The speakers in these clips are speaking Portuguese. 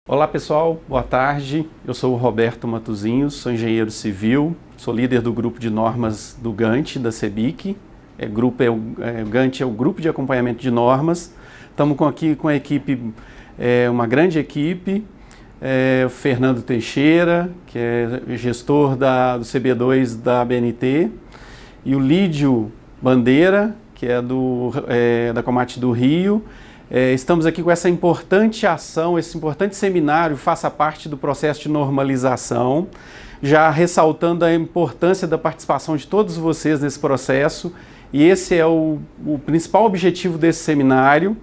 Olá pessoal, boa tarde. Eu sou o Roberto Matuzinho, sou engenheiro civil, sou líder do grupo de normas do GANT, da CEBIC. O GANT é o grupo de acompanhamento de normas. Estamos aqui com a equipe, uma grande equipe, o Fernando Teixeira, que é gestor do CB2 da ABNT, e o Lídio Bandeira, que é da Comate do Rio. Estamos aqui com essa importante ação, esse importante seminário, faça parte do processo de normalização, já ressaltando a importância da participação de todos vocês nesse processo, e esse é o principal objetivo desse seminário.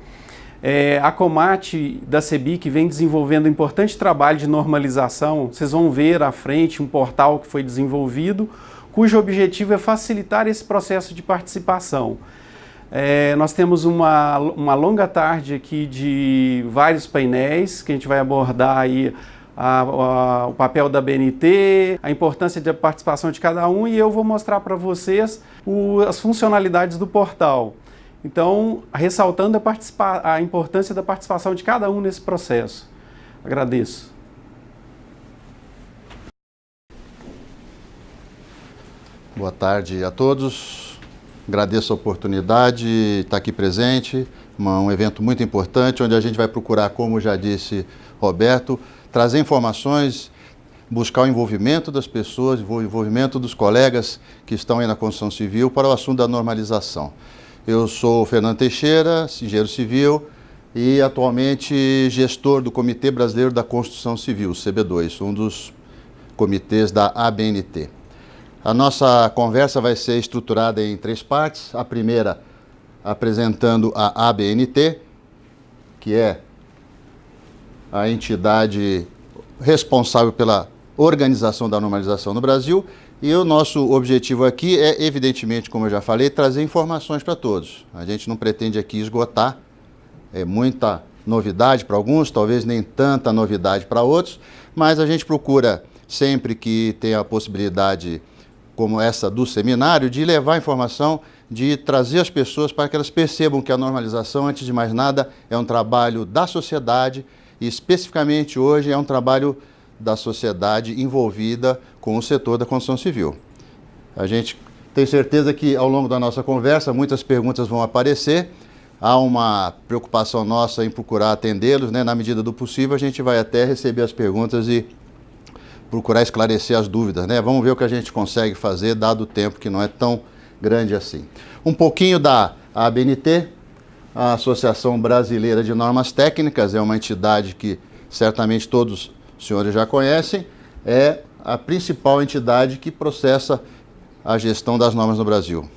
A Comate da CEBIC vem desenvolvendo um importante trabalho de normalização. Vocês vão ver à frente um portal que foi desenvolvido, cujo objetivo é facilitar esse processo de participação. Nós temos uma longa tarde aqui de vários painéis que a gente vai abordar aí o papel da ABNT, a importância da participação de cada um, e eu vou mostrar para vocês as funcionalidades do portal. Então, ressaltando a importância da participação de cada um nesse processo. Agradeço. Boa tarde a todos. Agradeço a oportunidade de estar aqui presente, um evento muito importante, onde a gente vai procurar, como já disse Roberto, trazer informações, buscar o envolvimento das pessoas, o envolvimento dos colegas que estão aí na construção civil para o assunto da normalização. Eu sou o Fernando Teixeira, engenheiro civil e atualmente gestor do Comitê Brasileiro da Construção Civil, CB2, um dos comitês da ABNT. A nossa conversa vai ser estruturada em 3 partes. A primeira, apresentando a ABNT, que é a entidade responsável pela organização da normalização no Brasil. E o nosso objetivo aqui é, evidentemente, como eu já falei, trazer informações para todos. A gente não pretende aqui esgotar, muita novidade para alguns, talvez nem tanta novidade para outros, mas a gente procura, sempre que tem a possibilidade como essa do seminário, de levar informação, de trazer as pessoas para que elas percebam que a normalização, antes de mais nada, é um trabalho da sociedade e, especificamente hoje, é um trabalho da sociedade envolvida com o setor da construção civil. A gente tem certeza que, ao longo da nossa conversa, muitas perguntas vão aparecer. Há uma preocupação nossa em procurar atendê-los, né? Na medida do possível, a gente vai até receber as perguntas e procurar esclarecer as dúvidas, né? Vamos ver o que a gente consegue fazer, dado o tempo que não é tão grande assim. Um pouquinho da ABNT, a Associação Brasileira de Normas Técnicas, é uma entidade que certamente todos os senhores já conhecem, é a principal entidade que processa a gestão das normas no Brasil.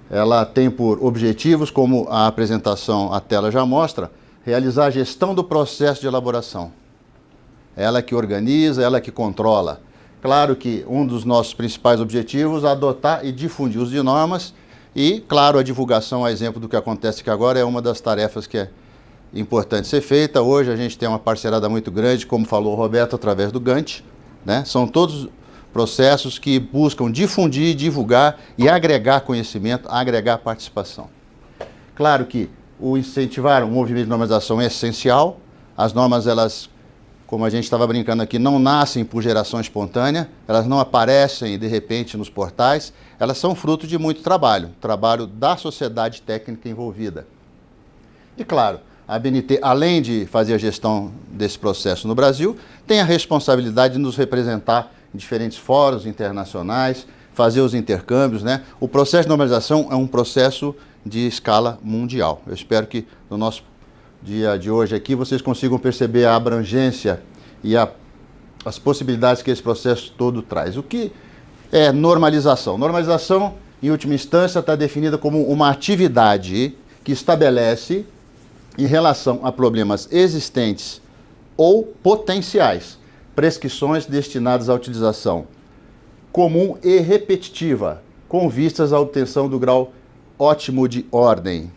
Ela tem por objetivos, como a apresentação, a tela já mostra, realizar a gestão do processo de elaboração. Ela que organiza, ela que controla. Claro que um dos nossos principais objetivos é adotar e difundir os de normas e, claro, a divulgação, a exemplo do que acontece aqui agora, é uma das tarefas que é importante ser feita. Hoje a gente tem uma parcerada muito grande, como falou o Roberto, através do GANT, né? São todos processos que buscam difundir, divulgar e agregar conhecimento, agregar participação. Claro que o incentivar o movimento de normalização é essencial. As normas, elas, como a gente estava brincando aqui, não nascem por geração espontânea, elas não aparecem de repente nos portais, elas são fruto de muito trabalho da sociedade técnica envolvida. E claro, a ABNT, além de fazer a gestão desse processo no Brasil, tem a responsabilidade de nos representar em diferentes fóruns internacionais, fazer os intercâmbios, né? O processo de normalização é um processo de escala mundial. Eu espero que no nosso dia de hoje aqui vocês consigam perceber a abrangência e as possibilidades que esse processo todo traz. O que é normalização? Normalização, em última instância, está definida como uma atividade que estabelece, em relação a problemas existentes ou potenciais, prescrições destinadas à utilização comum e repetitiva, com vistas à obtenção do grau ótimo de ordem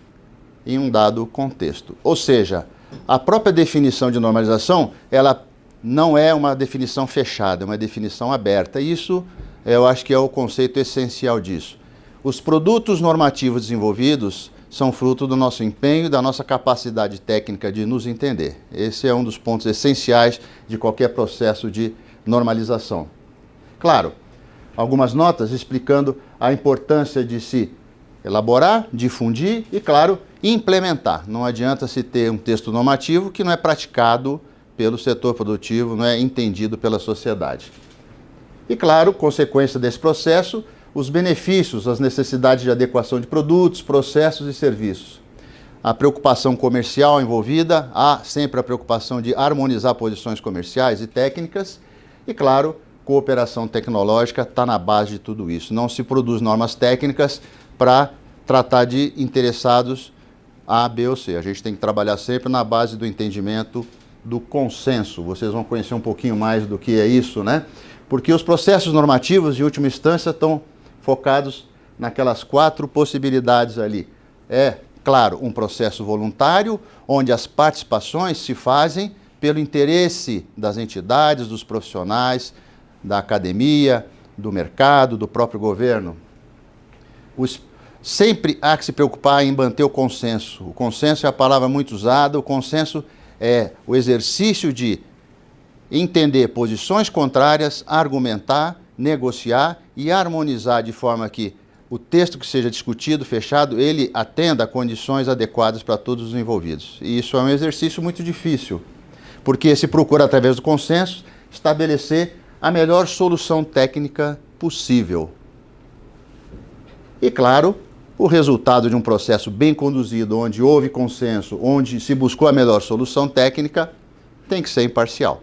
em um dado contexto. Ou seja, a própria definição de normalização, ela não é uma definição fechada, é uma definição aberta. Isso, eu acho que é o conceito essencial disso. Os produtos normativos desenvolvidos são fruto do nosso empenho e da nossa capacidade técnica de nos entender. Esse é um dos pontos essenciais de qualquer processo de normalização. Claro, algumas notas explicando a importância de se elaborar, difundir e, claro, implementar. Não adianta se ter um texto normativo que não é praticado pelo setor produtivo, não é entendido pela sociedade. E, claro, consequência desse processo, os benefícios, as necessidades de adequação de produtos, processos e serviços. A preocupação comercial envolvida, há sempre a preocupação de harmonizar posições comerciais e técnicas e, claro, cooperação tecnológica está na base de tudo isso. Não se produz normas técnicas para tratar de interessados A, B ou C. A gente tem que trabalhar sempre na base do entendimento, do consenso. Vocês vão conhecer um pouquinho mais do que é isso, né? Porque os processos normativos, de última instância, estão focados naquelas 4 possibilidades ali. É, claro, um processo voluntário, onde as participações se fazem pelo interesse das entidades, dos profissionais, da academia, do mercado, do próprio governo. Sempre há que se preocupar em manter o consenso. O consenso é a palavra muito usada, o consenso é o exercício de entender posições contrárias, argumentar, negociar e harmonizar de forma que o texto que seja discutido, fechado, ele atenda a condições adequadas para todos os envolvidos. E isso é um exercício muito difícil, porque se procura, através do consenso, estabelecer a melhor solução técnica possível. E, claro, o resultado de um processo bem conduzido, onde houve consenso, onde se buscou a melhor solução técnica, tem que ser imparcial.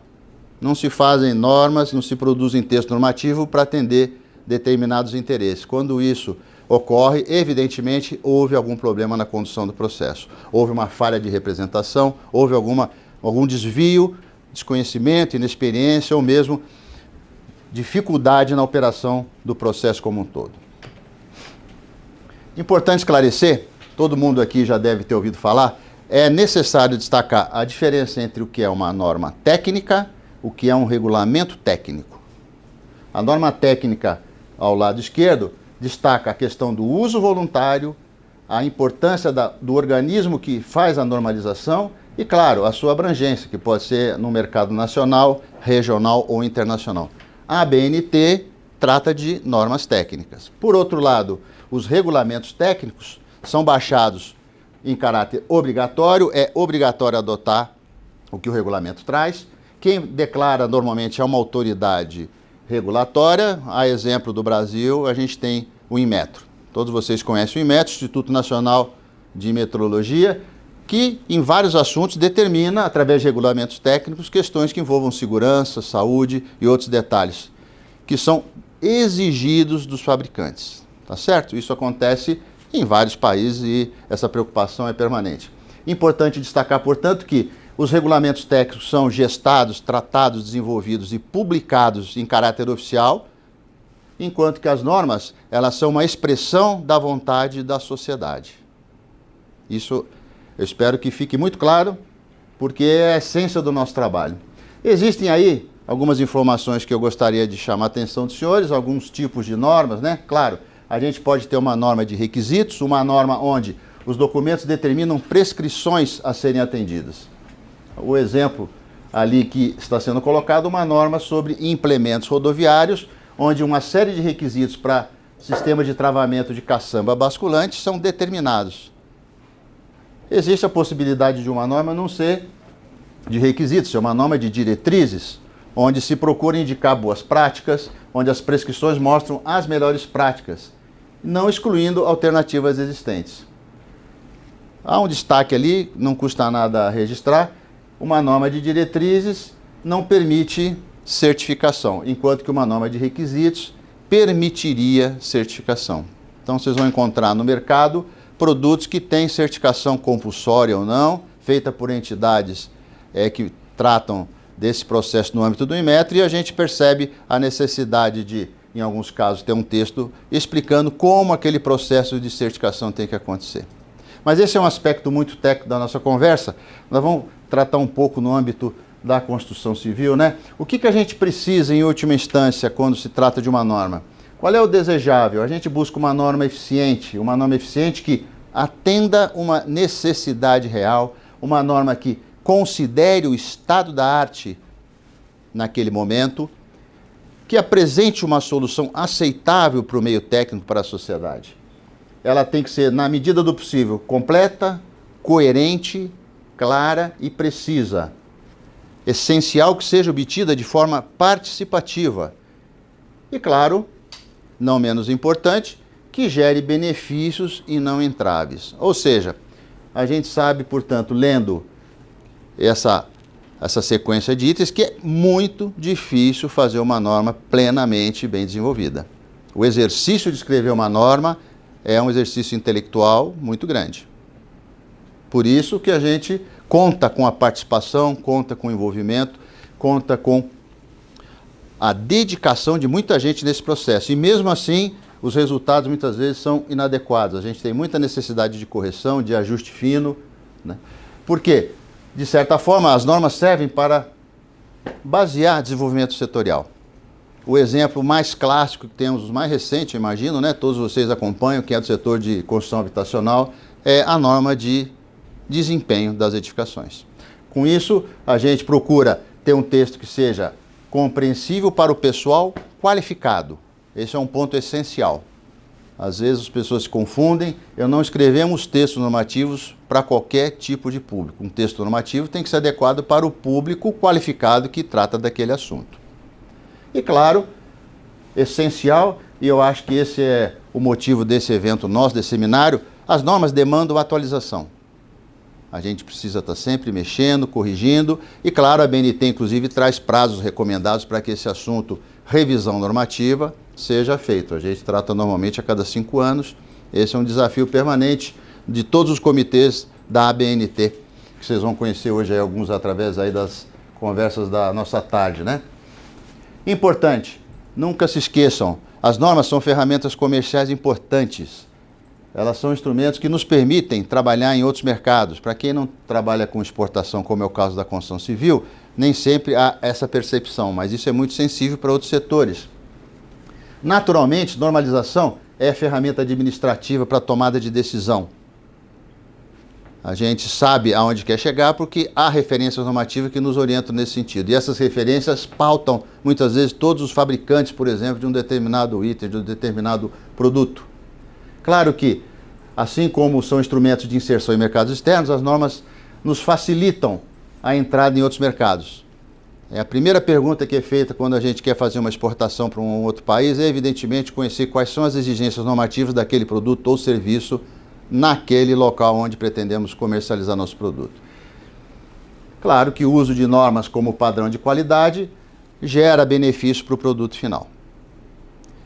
Não se fazem normas, não se produzem texto normativo para atender determinados interesses. Quando isso ocorre, evidentemente, houve algum problema na condução do processo. Houve uma falha de representação, houve algum desvio, desconhecimento, inexperiência ou mesmo dificuldade na operação do processo como um todo. Importante esclarecer, todo mundo aqui já deve ter ouvido falar, é necessário destacar a diferença entre o que é uma norma técnica, o que é um regulamento técnico. A norma técnica, ao lado esquerdo, destaca a questão do uso voluntário, a importância do organismo que faz a normalização e, claro, a sua abrangência, que pode ser no mercado nacional, regional ou internacional. A ABNT trata de normas técnicas. Por outro lado, os regulamentos técnicos são baixados em caráter obrigatório, é obrigatório adotar o que o regulamento traz. Quem declara normalmente é uma autoridade regulatória. A exemplo do Brasil, a gente tem o Inmetro. Todos vocês conhecem o Inmetro, Instituto Nacional de Metrologia, que em vários assuntos determina, através de regulamentos técnicos, questões que envolvam segurança, saúde e outros detalhes, que são exigidos dos fabricantes. Tá certo? Isso acontece em vários países e essa preocupação é permanente. Importante destacar, portanto, que os regulamentos técnicos são gestados, tratados, desenvolvidos e publicados em caráter oficial, enquanto que as normas, elas são uma expressão da vontade da sociedade. Isso eu espero que fique muito claro, porque é a essência do nosso trabalho. Existem aí algumas informações que eu gostaria de chamar a atenção dos senhores, alguns tipos de normas, né? Claro, a gente pode ter uma norma de requisitos, uma norma onde os documentos determinam prescrições a serem atendidas. O exemplo ali que está sendo colocado, uma norma sobre implementos rodoviários, onde uma série de requisitos para sistema de travamento de caçamba basculante são determinados. Existe a possibilidade de uma norma não ser de requisitos, é uma norma de diretrizes, onde se procura indicar boas práticas, onde as prescrições mostram as melhores práticas, não excluindo alternativas existentes. Há um destaque ali, não custa nada registrar, uma norma de diretrizes não permite certificação, enquanto que uma norma de requisitos permitiria certificação. Então vocês vão encontrar no mercado produtos que têm certificação compulsória ou não, feita por entidades que tratam desse processo no âmbito do Inmetro, e a gente percebe a necessidade de, em alguns casos, ter um texto explicando como aquele processo de certificação tem que acontecer. Mas esse é um aspecto muito técnico da nossa conversa. Nós vamos tratar um pouco no âmbito da construção civil, né? O que a gente precisa, em última instância, quando se trata de uma norma? Qual é o desejável? A gente busca uma norma eficiente que atenda uma necessidade real, uma norma que considere o estado da arte naquele momento, que apresente uma solução aceitável para o meio técnico, para a sociedade. Ela tem que ser, na medida do possível, completa, coerente, clara e precisa. Essencial que seja obtida de forma participativa. E, claro, não menos importante, que gere benefícios e não entraves. Ou seja, a gente sabe, portanto, lendo essa sequência de itens, que é muito difícil fazer uma norma plenamente bem desenvolvida. O exercício de escrever uma norma é um exercício intelectual muito grande. Por isso que a gente conta com a participação, conta com o envolvimento, conta com a dedicação de muita gente nesse processo. E mesmo assim, os resultados muitas vezes são inadequados. A gente tem muita necessidade de correção, de ajuste fino, né? Por quê? De certa forma, as normas servem para basear desenvolvimento setorial. O exemplo mais clássico que temos, os mais recentes, imagino, né? Todos vocês acompanham, quem é do setor de construção habitacional, é a norma de desempenho das edificações. Com isso, a gente procura ter um texto que seja compreensível para o pessoal qualificado. Esse é um ponto essencial. Às vezes as pessoas se confundem, não escrevemos textos normativos para qualquer tipo de público. Um texto normativo tem que ser adequado para o público qualificado que trata daquele assunto. E claro, essencial, e eu acho que esse é o motivo desse evento nosso, desse seminário, as normas demandam atualização. A gente precisa estar sempre mexendo, corrigindo, e claro, a BNT inclusive traz prazos recomendados para que esse assunto, revisão normativa, seja feito. A gente trata normalmente a cada 5 anos. Esse é um desafio permanente de todos os comitês da ABNT, que vocês vão conhecer hoje aí, alguns através aí das conversas da nossa tarde, né? Importante, nunca se esqueçam, as normas são ferramentas comerciais importantes. Elas são instrumentos que nos permitem trabalhar em outros mercados. Para quem não trabalha com exportação, como é o caso da construção civil, nem sempre há essa percepção, mas isso é muito sensível para outros setores. Naturalmente, normalização é ferramenta administrativa para tomada de decisão. A gente sabe aonde quer chegar porque há referências normativas que nos orientam nesse sentido. E essas referências pautam, muitas vezes, todos os fabricantes, por exemplo, de um determinado item, de um determinado produto. Claro que, assim como são instrumentos de inserção em mercados externos, as normas nos facilitam a entrada em outros mercados. A primeira pergunta que é feita quando a gente quer fazer uma exportação para um outro país é, evidentemente, conhecer quais são as exigências normativas daquele produto ou serviço naquele local onde pretendemos comercializar nosso produto. Claro que o uso de normas como padrão de qualidade gera benefício para o produto final.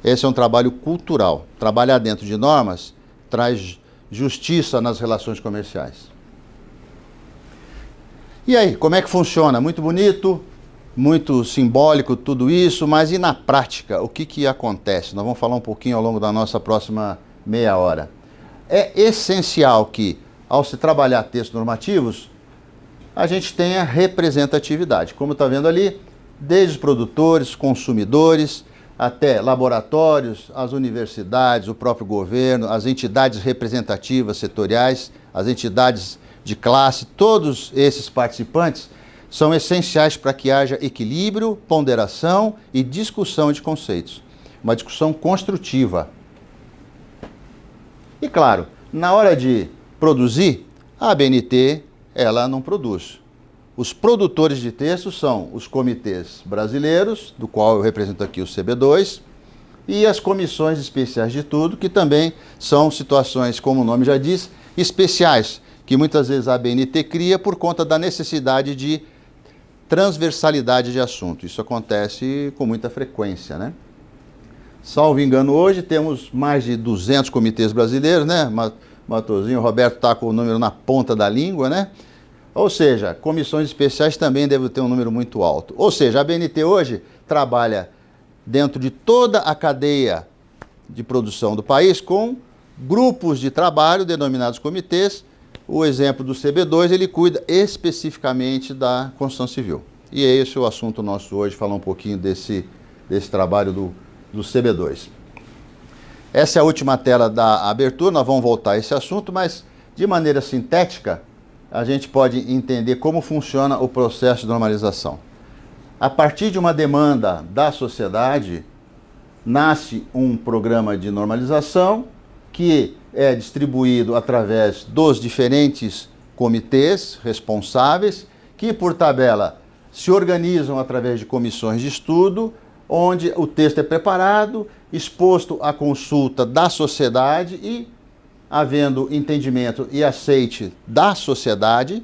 Esse é um trabalho cultural. Trabalhar dentro de normas traz justiça nas relações comerciais. E aí, como é que funciona? Muito bonito, muito simbólico tudo isso, mas e na prática, o que acontece? Nós vamos falar um pouquinho ao longo da nossa próxima meia hora. É essencial que, ao se trabalhar textos normativos, a gente tenha representatividade. Como está vendo ali, desde os produtores, consumidores, até laboratórios, as universidades, o próprio governo, as entidades representativas setoriais, as entidades de classe, todos esses participantes são essenciais para que haja equilíbrio, ponderação e discussão de conceitos. Uma discussão construtiva. E claro, na hora de produzir, a ABNT, ela não produz. Os produtores de texto são os comitês brasileiros, do qual eu represento aqui o CB2, e as comissões especiais de tudo, que também são situações, como o nome já diz, especiais, que muitas vezes a ABNT cria por conta da necessidade de transversalidade de assunto. Isso acontece com muita frequência, né? Salvo engano, hoje temos mais de 200 comitês brasileiros, né? Matosinho, o Roberto está com o número na ponta da língua, né? Ou seja, comissões especiais também devem ter um número muito alto. Ou seja, a ABNT hoje trabalha dentro de toda a cadeia de produção do país com grupos de trabalho denominados comitês. O exemplo do CB2, ele cuida especificamente da construção civil. E é esse o assunto nosso hoje, falar um pouquinho desse trabalho do CB2. Essa é a última tela da abertura, nós vamos voltar a esse assunto, mas de maneira sintética, a gente pode entender como funciona o processo de normalização. A partir de uma demanda da sociedade, nasce um programa de normalização que é distribuído através dos diferentes comitês responsáveis, que por tabela se organizam através de comissões de estudo, onde o texto é preparado, exposto à consulta da sociedade e, havendo entendimento e aceite da sociedade,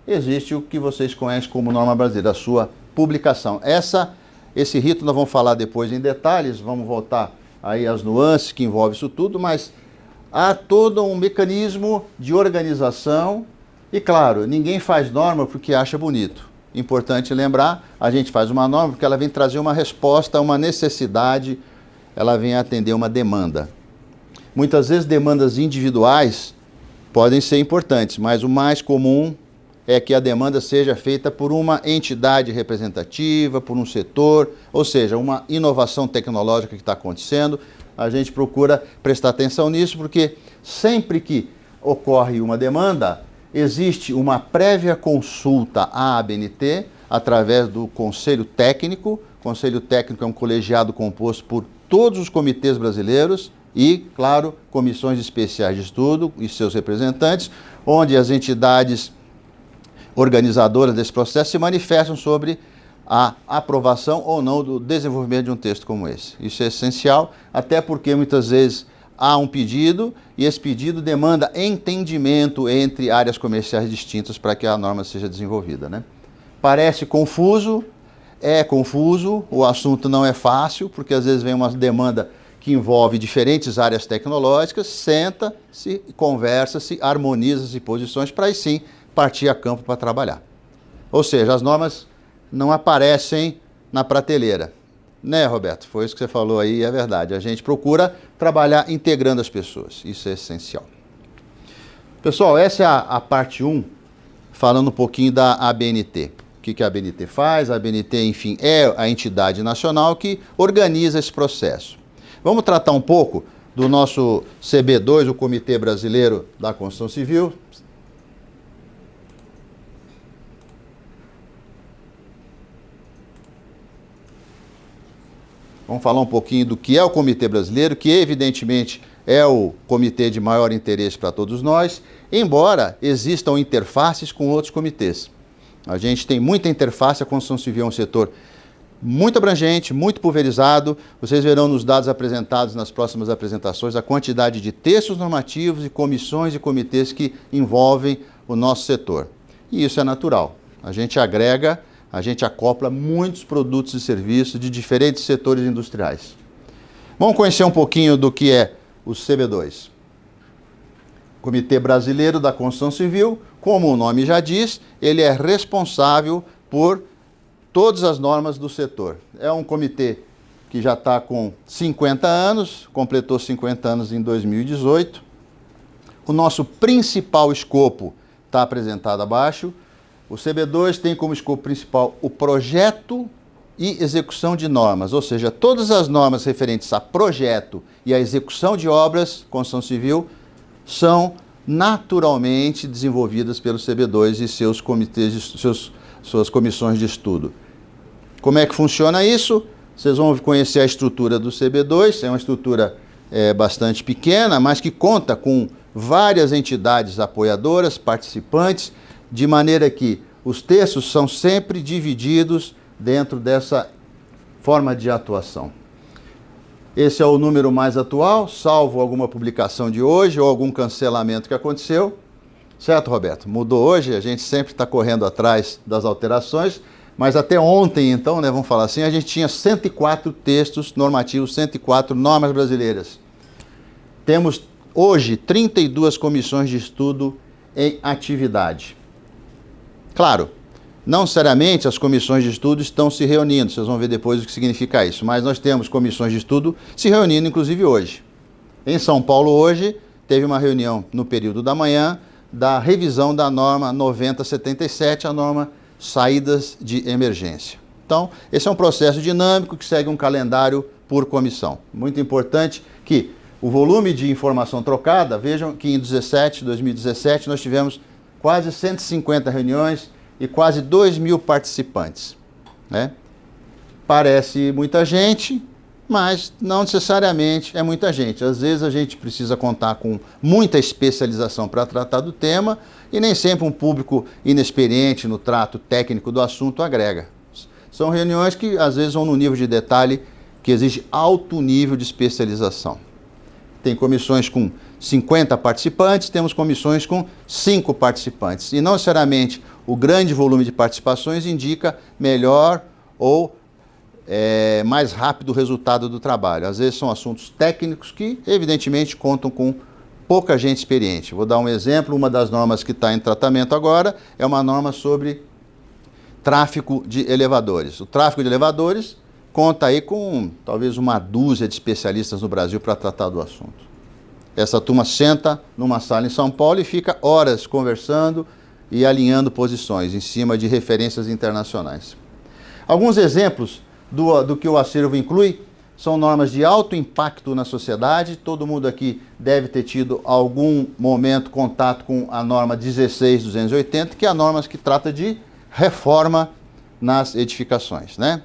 existe o que vocês conhecem como norma brasileira, a sua publicação. Esse rito nós vamos falar depois em detalhes, vamos voltar aí às nuances que envolvem isso tudo, mas há todo um mecanismo de organização e, claro, ninguém faz norma porque acha bonito. Importante lembrar, a gente faz uma norma porque ela vem trazer uma resposta a uma necessidade, ela vem atender uma demanda. Muitas vezes demandas individuais podem ser importantes, mas o mais comum é que a demanda seja feita por uma entidade representativa, por um setor, ou seja, uma inovação tecnológica que está acontecendo. A gente procura prestar atenção nisso porque sempre que ocorre uma demanda, existe uma prévia consulta à ABNT através do Conselho Técnico. O Conselho Técnico é um colegiado composto por todos os comitês brasileiros e, claro, comissões especiais de estudo e seus representantes, onde as entidades organizadoras desse processo se manifestam sobre a aprovação ou não do desenvolvimento de um texto como esse. Isso é essencial, até porque muitas vezes há um pedido e esse pedido demanda entendimento entre áreas comerciais distintas para que a norma seja desenvolvida, né? Parece confuso, é confuso, o assunto não é fácil, porque às vezes vem uma demanda que envolve diferentes áreas tecnológicas, senta-se, conversa-se, harmoniza-se posições para aí sim partir a campo para trabalhar. Ou seja, as normas não aparecem na prateleira. Né, Roberto? Foi isso que você falou aí, é verdade. A gente procura trabalhar integrando as pessoas. Isso é essencial. Pessoal, essa é a parte 1, falando um pouquinho da ABNT. O que a ABNT faz? A ABNT, enfim, é a entidade nacional que organiza esse processo. Vamos tratar um pouco do nosso CB2, o Comitê Brasileiro da Construção Civil. Vamos falar um pouquinho do que é o Comitê Brasileiro, que evidentemente é o comitê de maior interesse para todos nós, embora existam interfaces com outros comitês. A gente tem muita interface, a construção civil é um setor muito abrangente, muito pulverizado. Vocês verão nos dados apresentados nas próximas apresentações a quantidade de textos normativos e comissões e comitês que envolvem o nosso setor. E isso é natural. A gente agrega, a gente acopla muitos produtos e serviços de diferentes setores industriais. Vamos conhecer um pouquinho do que é o CB2. Comitê Brasileiro da Construção Civil, como o nome já diz, ele é responsável por todas as normas do setor. É um comitê que já está com 50 anos, completou 50 anos em 2018. O nosso principal escopo está apresentado abaixo. O CB2 tem como escopo principal o projeto e execução de normas, ou seja, todas as normas referentes a projeto e a execução de obras, construção civil, são naturalmente desenvolvidas pelo CB2 e seus comitês, suas comissões de estudo. Como é que funciona isso? Vocês vão conhecer a estrutura do CB2, é uma estrutura bastante pequena, mas que conta com várias entidades apoiadoras, participantes, de maneira que os textos são sempre divididos dentro dessa forma de atuação. Esse é o número mais atual, salvo alguma publicação de hoje ou algum cancelamento que aconteceu. Certo, Roberto? Mudou hoje, a gente sempre está correndo atrás das alterações, mas até ontem, então, né, vamos falar assim, a gente tinha 104 textos normativos, 104 normas brasileiras. Temos hoje 32 comissões de estudo em atividade. Claro, não necessariamente as comissões de estudo estão se reunindo, vocês vão ver depois o que significa isso, mas nós temos comissões de estudo se reunindo, inclusive hoje. Em São Paulo, hoje, teve uma reunião no período da manhã da revisão da norma 9077, a norma saídas de emergência. Então, esse é um processo dinâmico que segue um calendário por comissão. Muito importante que o volume de informação trocada, vejam que em 2017 nós tivemos quase 150 reuniões e quase 2.000 participantes, né? Parece muita gente, mas não necessariamente é muita gente. Às vezes a gente precisa contar com muita especialização para tratar do tema e nem sempre um público inexperiente no trato técnico do assunto agrega. São reuniões que às vezes vão no nível de detalhe que exige alto nível de especialização. Tem comissões com 50 participantes, temos comissões com 5 participantes. E não necessariamente o grande volume de participações indica melhor ou mais rápido o resultado do trabalho. Às vezes são assuntos técnicos que, evidentemente, contam com pouca gente experiente. Vou dar um exemplo, uma das normas que está em tratamento agora é uma norma sobre tráfego de elevadores. O tráfego de elevadores conta aí com talvez uma dúzia de especialistas no Brasil para tratar do assunto. Essa turma senta numa sala em São Paulo e fica horas conversando e alinhando posições em cima de referências internacionais. Alguns exemplos do que o acervo inclui são normas de alto impacto na sociedade. Todo mundo aqui deve ter tido algum momento contato com a norma 16.280, que é a norma que trata de reforma nas edificações, né?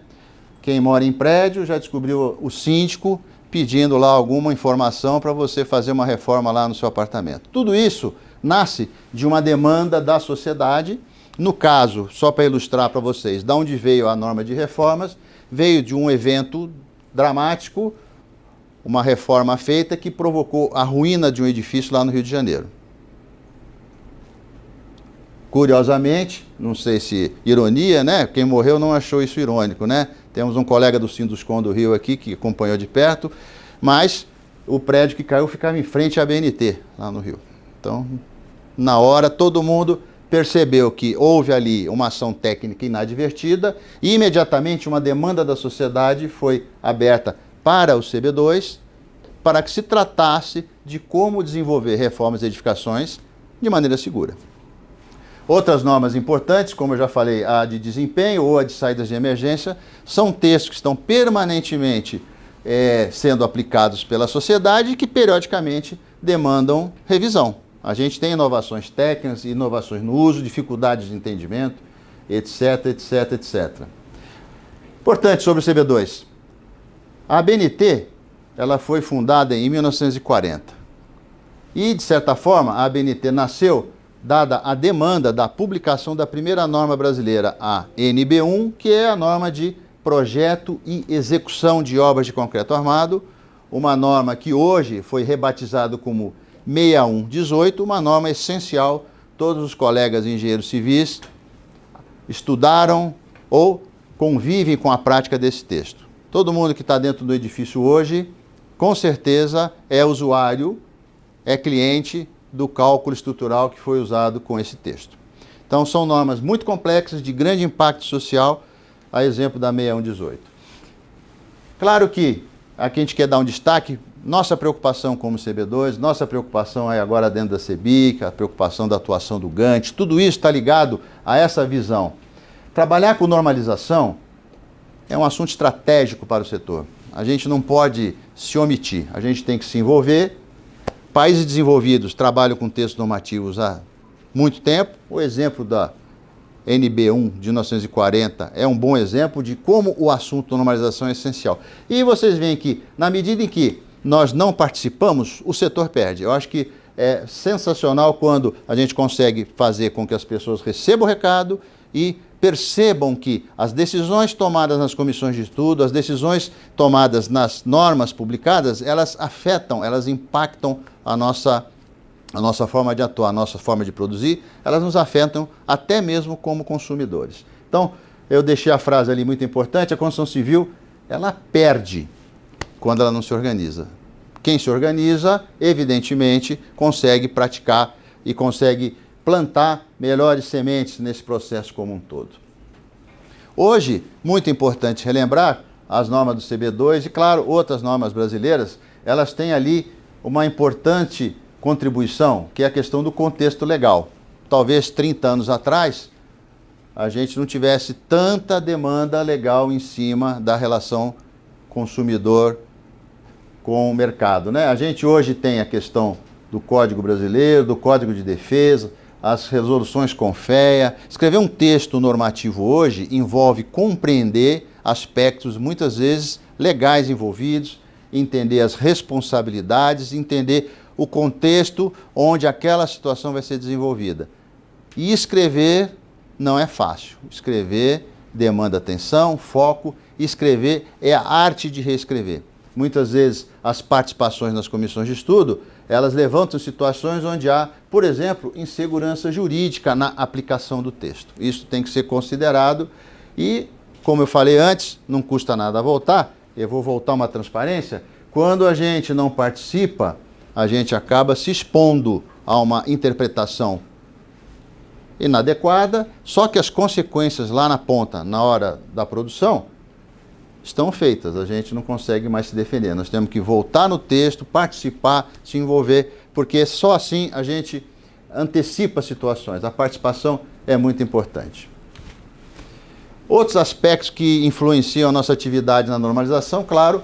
Quem mora em prédio já descobriu o síndico pedindo lá alguma informação para você fazer uma reforma lá no seu apartamento. Tudo isso nasce de uma demanda da sociedade. No caso, só para ilustrar para vocês, de onde veio a norma de reformas, veio de um evento dramático, uma reforma feita que provocou a ruína de um edifício lá no Rio de Janeiro. Curiosamente, não sei se ironia, né? Quem morreu não achou isso irônico, né? Temos um colega do Sinduscom do Rio aqui que acompanhou de perto, mas o prédio que caiu ficava em frente à BNT, lá no Rio. Então, na hora, todo mundo percebeu que houve ali uma ação técnica inadvertida e imediatamente uma demanda da sociedade foi aberta para o CB2 para que se tratasse de como desenvolver reformas e edificações de maneira segura. Outras normas importantes, como eu já falei, a de desempenho ou a de saídas de emergência, são textos que estão permanentemente sendo aplicados pela sociedade e que periodicamente demandam revisão. A gente tem inovações técnicas, inovações no uso, dificuldades de entendimento, etc, etc, etc. Importante sobre o CB2. A ABNT, ela foi fundada em 1940. E, de certa forma, a ABNT nasceu dada a demanda da publicação da primeira norma brasileira, a NB1, que é a norma de projeto e execução de obras de concreto armado, uma norma que hoje foi rebatizada como 6118, uma norma essencial. Todos os colegas engenheiros civis estudaram ou convivem com a prática desse texto. Todo mundo que está dentro do edifício hoje, com certeza, é usuário, é cliente do cálculo estrutural que foi usado com esse texto. Então, são normas muito complexas, de grande impacto social, a exemplo da 6118. Claro que aqui a gente quer dar um destaque. Nossa preocupação como CB2, nossa preocupação aí agora dentro da CEBIC, a preocupação da atuação do Gantt, tudo isso está ligado a essa visão. Trabalhar com normalização é um assunto estratégico para o setor. A gente não pode se omitir, a gente tem que se envolver. Países desenvolvidos trabalham com textos normativos há muito tempo. O exemplo da NB1 de 1940 é um bom exemplo de como o assunto da normalização é essencial. E vocês veem que, na medida em que nós não participamos, o setor perde. Eu acho que é sensacional quando a gente consegue fazer com que as pessoas recebam o recado e percebam que as decisões tomadas nas comissões de estudo, as decisões tomadas nas normas publicadas, elas afetam, elas impactam a nossa forma de atuar, a nossa forma de produzir, elas nos afetam até mesmo como consumidores. Então, eu deixei a frase ali muito importante, a construção civil, ela perde quando ela não se organiza. Quem se organiza, evidentemente, consegue praticar e consegue plantar melhores sementes nesse processo como um todo. Hoje, muito importante relembrar as normas do CB2 e, claro, outras normas brasileiras, elas têm ali uma importante contribuição, que é a questão do contexto legal. Talvez 30 anos atrás, a gente não tivesse tanta demanda legal em cima da relação consumidor com o mercado, né? A gente hoje tem a questão do Código Brasileiro, do Código de Defesa, as resoluções CONFEA. Escrever um texto normativo hoje envolve compreender aspectos, muitas vezes, legais envolvidos, entender as responsabilidades, entender o contexto onde aquela situação vai ser desenvolvida. E escrever não é fácil. Escrever demanda atenção, foco. Escrever é a arte de reescrever. Muitas vezes as participações nas comissões de estudo, elas levantam situações onde há, por exemplo, insegurança jurídica na aplicação do texto. Isso tem que ser considerado e, como eu falei antes, não custa nada voltar. Eu vou voltar uma transparência. Quando a gente não participa, a gente acaba se expondo a uma interpretação inadequada, só que as consequências lá na ponta, na hora da produção, estão feitas. A gente não consegue mais se defender. Nós temos que voltar no texto, participar, se envolver, porque só assim a gente antecipa situações. A participação é muito importante. Outros aspectos que influenciam a nossa atividade na normalização, claro,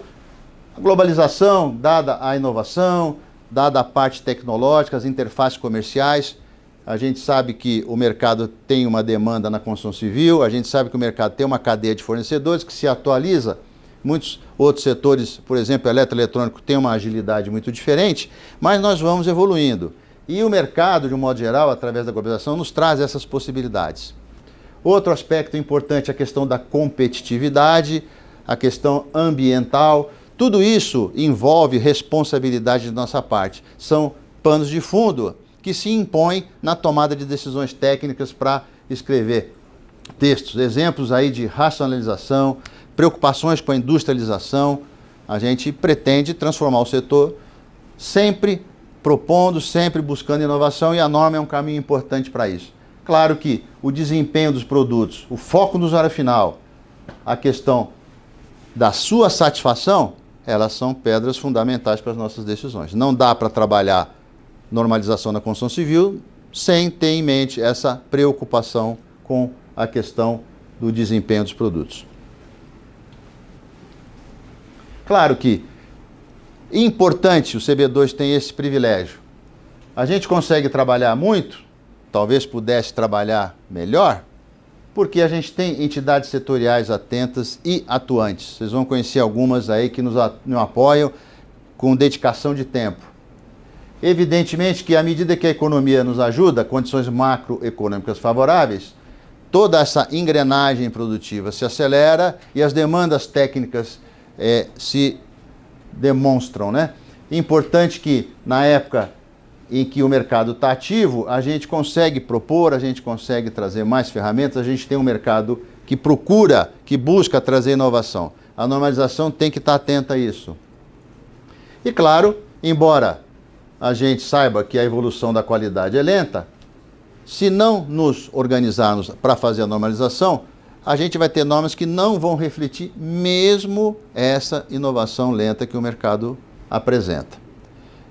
a globalização, dada a inovação, dada a parte tecnológica, as interfaces comerciais. A gente sabe que o mercado tem uma demanda na construção civil, a gente sabe que o mercado tem uma cadeia de fornecedores que se atualiza. Muitos outros setores, por exemplo, o eletroeletrônico, tem uma agilidade muito diferente, mas nós vamos evoluindo. E o mercado, de um modo geral, através da globalização, nos traz essas possibilidades. Outro aspecto importante é a questão da competitividade, a questão ambiental. Tudo isso envolve responsabilidade de nossa parte. São panos de fundo que se impõem na tomada de decisões técnicas para escrever textos. Exemplos aí de racionalização, preocupações com a industrialização. A gente pretende transformar o setor sempre propondo, sempre buscando inovação, e a norma é um caminho importante para isso. Claro que o desempenho dos produtos, o foco no usuário final, a questão da sua satisfação, elas são pedras fundamentais para as nossas decisões. Não dá para trabalhar normalização na construção civil sem ter em mente essa preocupação com a questão do desempenho dos produtos. Claro que é importante, o CB2 tem esse privilégio. A gente consegue trabalhar muito, talvez pudesse trabalhar melhor, porque a gente tem entidades setoriais atentas e atuantes. Vocês vão conhecer algumas aí que nos apoiam com dedicação de tempo. Evidentemente que à medida que a economia nos ajuda, condições macroeconômicas favoráveis, toda essa engrenagem produtiva se acelera e as demandas técnicas se demonstram, né? Importante que na época em que o mercado está ativo, a gente consegue propor, a gente consegue trazer mais ferramentas, a gente tem um mercado que procura, que busca trazer inovação. A normalização tem que estar atenta a isso. E claro, embora a gente saiba que a evolução da qualidade é lenta, se não nos organizarmos para fazer a normalização, a gente vai ter normas que não vão refletir mesmo essa inovação lenta que o mercado apresenta.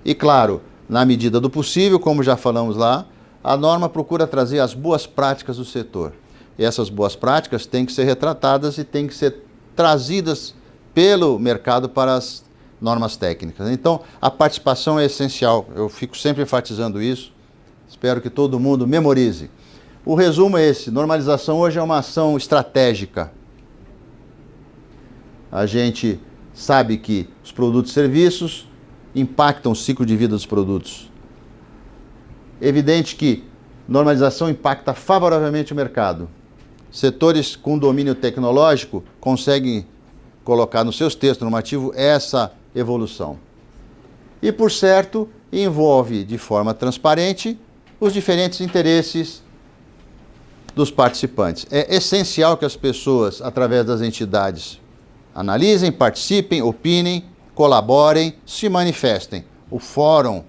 E claro, na medida do possível, como já falamos lá, a norma procura trazer as boas práticas do setor. E essas boas práticas têm que ser retratadas e têm que ser trazidas pelo mercado para as normas técnicas. Então, a participação é essencial. Eu fico sempre enfatizando isso. Espero que todo mundo memorize. O resumo é esse. Normalização hoje é uma ação estratégica. A gente sabe que os produtos e serviços impactam o ciclo de vida dos produtos. Evidente que normalização impacta favoravelmente o mercado. Setores com domínio tecnológico conseguem colocar nos seus textos normativos essa evolução. E, por certo, envolve de forma transparente os diferentes interesses dos participantes. É essencial que as pessoas, através das entidades, analisem, participem, opinem, colaborem, se manifestem. O fórum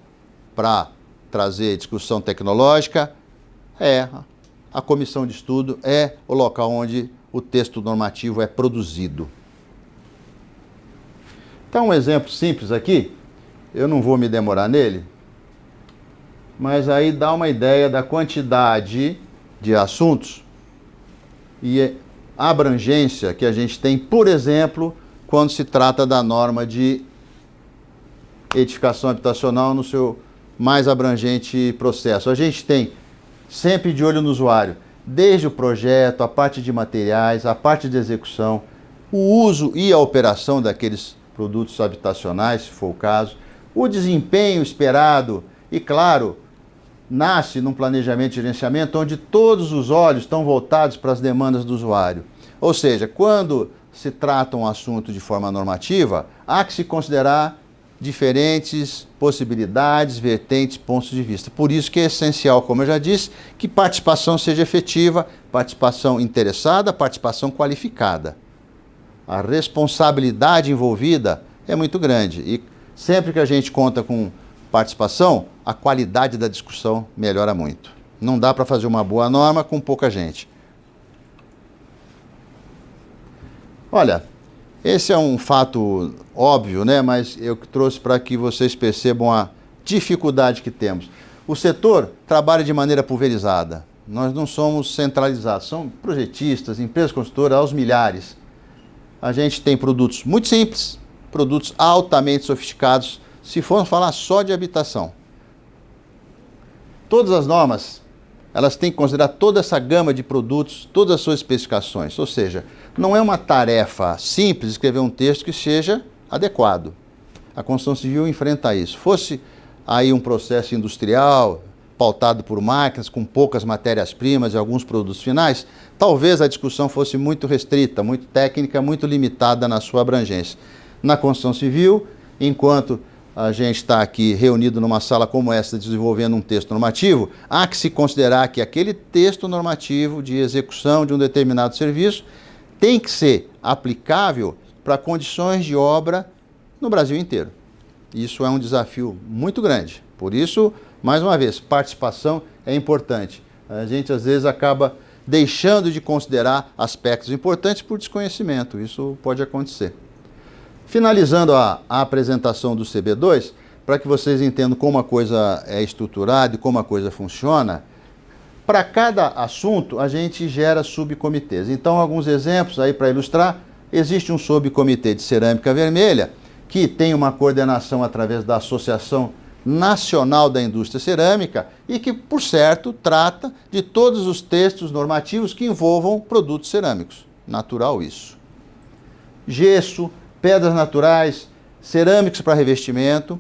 para trazer discussão tecnológica é a comissão de estudo, é o local onde o texto normativo é produzido. Então, um exemplo simples aqui, eu não vou me demorar nele, mas aí dá uma ideia da quantidade de assuntos e a abrangência que a gente tem, por exemplo, quando se trata da norma de edificação habitacional no seu mais abrangente processo. A gente tem sempre de olho no usuário, desde o projeto, a parte de materiais, a parte de execução, o uso e a operação daqueles produtos habitacionais, se for o caso, o desempenho esperado e, claro, nasce num planejamento de gerenciamento onde todos os olhos estão voltados para as demandas do usuário. Ou seja, quando se trata um assunto de forma normativa, há que se considerar diferentes possibilidades, vertentes, pontos de vista. Por isso que é essencial, como eu já disse, que participação seja efetiva, participação interessada, participação qualificada. A responsabilidade envolvida é muito grande e sempre que a gente conta com participação, a qualidade da discussão melhora muito. Não dá para fazer uma boa norma com pouca gente. Olha, esse é um fato óbvio, né? Mas eu trouxe para que vocês percebam a dificuldade que temos. O setor trabalha de maneira pulverizada. Nós não somos centralizados, são projetistas, empresas consultoras aos milhares. A gente tem produtos muito simples, produtos altamente sofisticados, se formos falar só de habitação. Todas as normas, elas têm que considerar toda essa gama de produtos, todas as suas especificações. Ou seja, não é uma tarefa simples escrever um texto que seja adequado. A construção civil enfrenta isso. Fosse aí um processo industrial, pautado por máquinas, com poucas matérias-primas e alguns produtos finais, talvez a discussão fosse muito restrita, muito técnica, muito limitada na sua abrangência. Na construção civil, enquanto a gente está aqui reunido numa sala como essa, desenvolvendo um texto normativo, há que se considerar que aquele texto normativo de execução de um determinado serviço tem que ser aplicável para condições de obra no Brasil inteiro. Isso é um desafio muito grande. Por isso, mais uma vez, participação é importante. A gente, às vezes, acaba deixando de considerar aspectos importantes por desconhecimento. Isso pode acontecer. Finalizando a apresentação do CB2, para que vocês entendam como a coisa é estruturada e como a coisa funciona, para cada assunto a gente gera subcomitês. Então, alguns exemplos aí para ilustrar. Existe um subcomitê de cerâmica vermelha, que tem uma coordenação através da Associação Nacional da Indústria Cerâmica e que, por certo, trata de todos os textos normativos que envolvam produtos cerâmicos. Natural isso. Gesso, pedras naturais, cerâmicos para revestimento.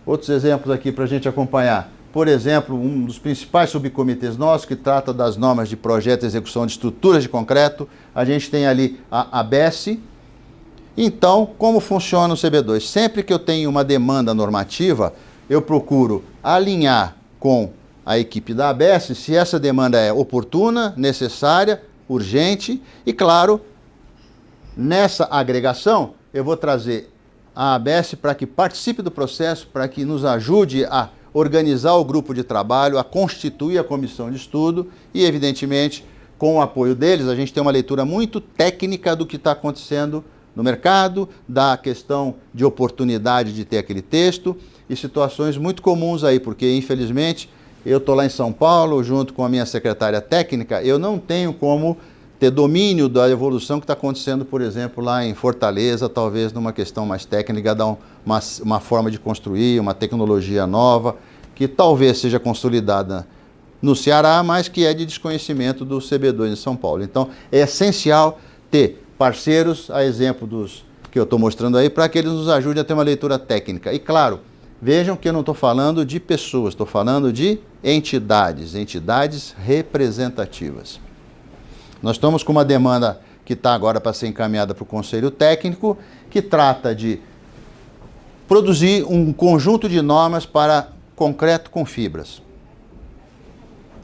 Outros exemplos aqui para a gente acompanhar. Por exemplo, um dos principais subcomitês nossos, que trata das normas de projeto e execução de estruturas de concreto. A gente tem ali a ABS. Então, como funciona o CB2? Sempre que eu tenho uma demanda normativa, eu procuro alinhar com a equipe da ABS se essa demanda é oportuna, necessária, urgente e, claro, nessa agregação eu vou trazer a ABS para que participe do processo, para que nos ajude a organizar o grupo de trabalho, a constituir a comissão de estudo e, evidentemente, com o apoio deles, a gente tem uma leitura muito técnica do que está acontecendo no mercado, da questão de oportunidade de ter aquele texto e situações muito comuns aí, porque, infelizmente, eu estou lá em São Paulo, junto com a minha secretária técnica, eu não tenho como ter domínio da evolução que está acontecendo, por exemplo, lá em Fortaleza, talvez numa questão mais técnica, dar uma forma de construir, uma tecnologia nova, que talvez seja consolidada no Ceará, mas que é de desconhecimento do CB2 em São Paulo. Então, é essencial ter parceiros, a exemplo dos que eu estou mostrando aí, para que eles nos ajudem a ter uma leitura técnica. E, claro, vejam que eu não estou falando de pessoas, estou falando de entidades representativas. Nós estamos com uma demanda que está agora para ser encaminhada para o Conselho Técnico, que trata de produzir um conjunto de normas para concreto com fibras.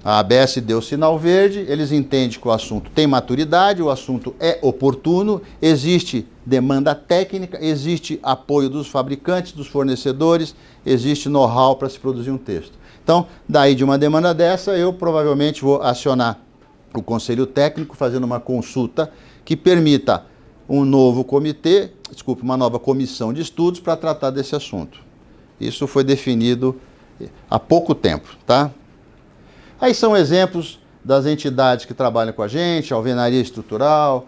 A ABS deu sinal verde, eles entendem que o assunto tem maturidade, o assunto é oportuno, existe demanda técnica, existe apoio dos fabricantes, dos fornecedores, existe know-how para se produzir um texto. Então, daí de uma demanda dessa, eu provavelmente vou acionar o Conselho Técnico, fazendo uma consulta que permita uma nova comissão de estudos para tratar desse assunto. Isso foi definido há pouco tempo, tá? Aí são exemplos das entidades que trabalham com a gente, alvenaria estrutural,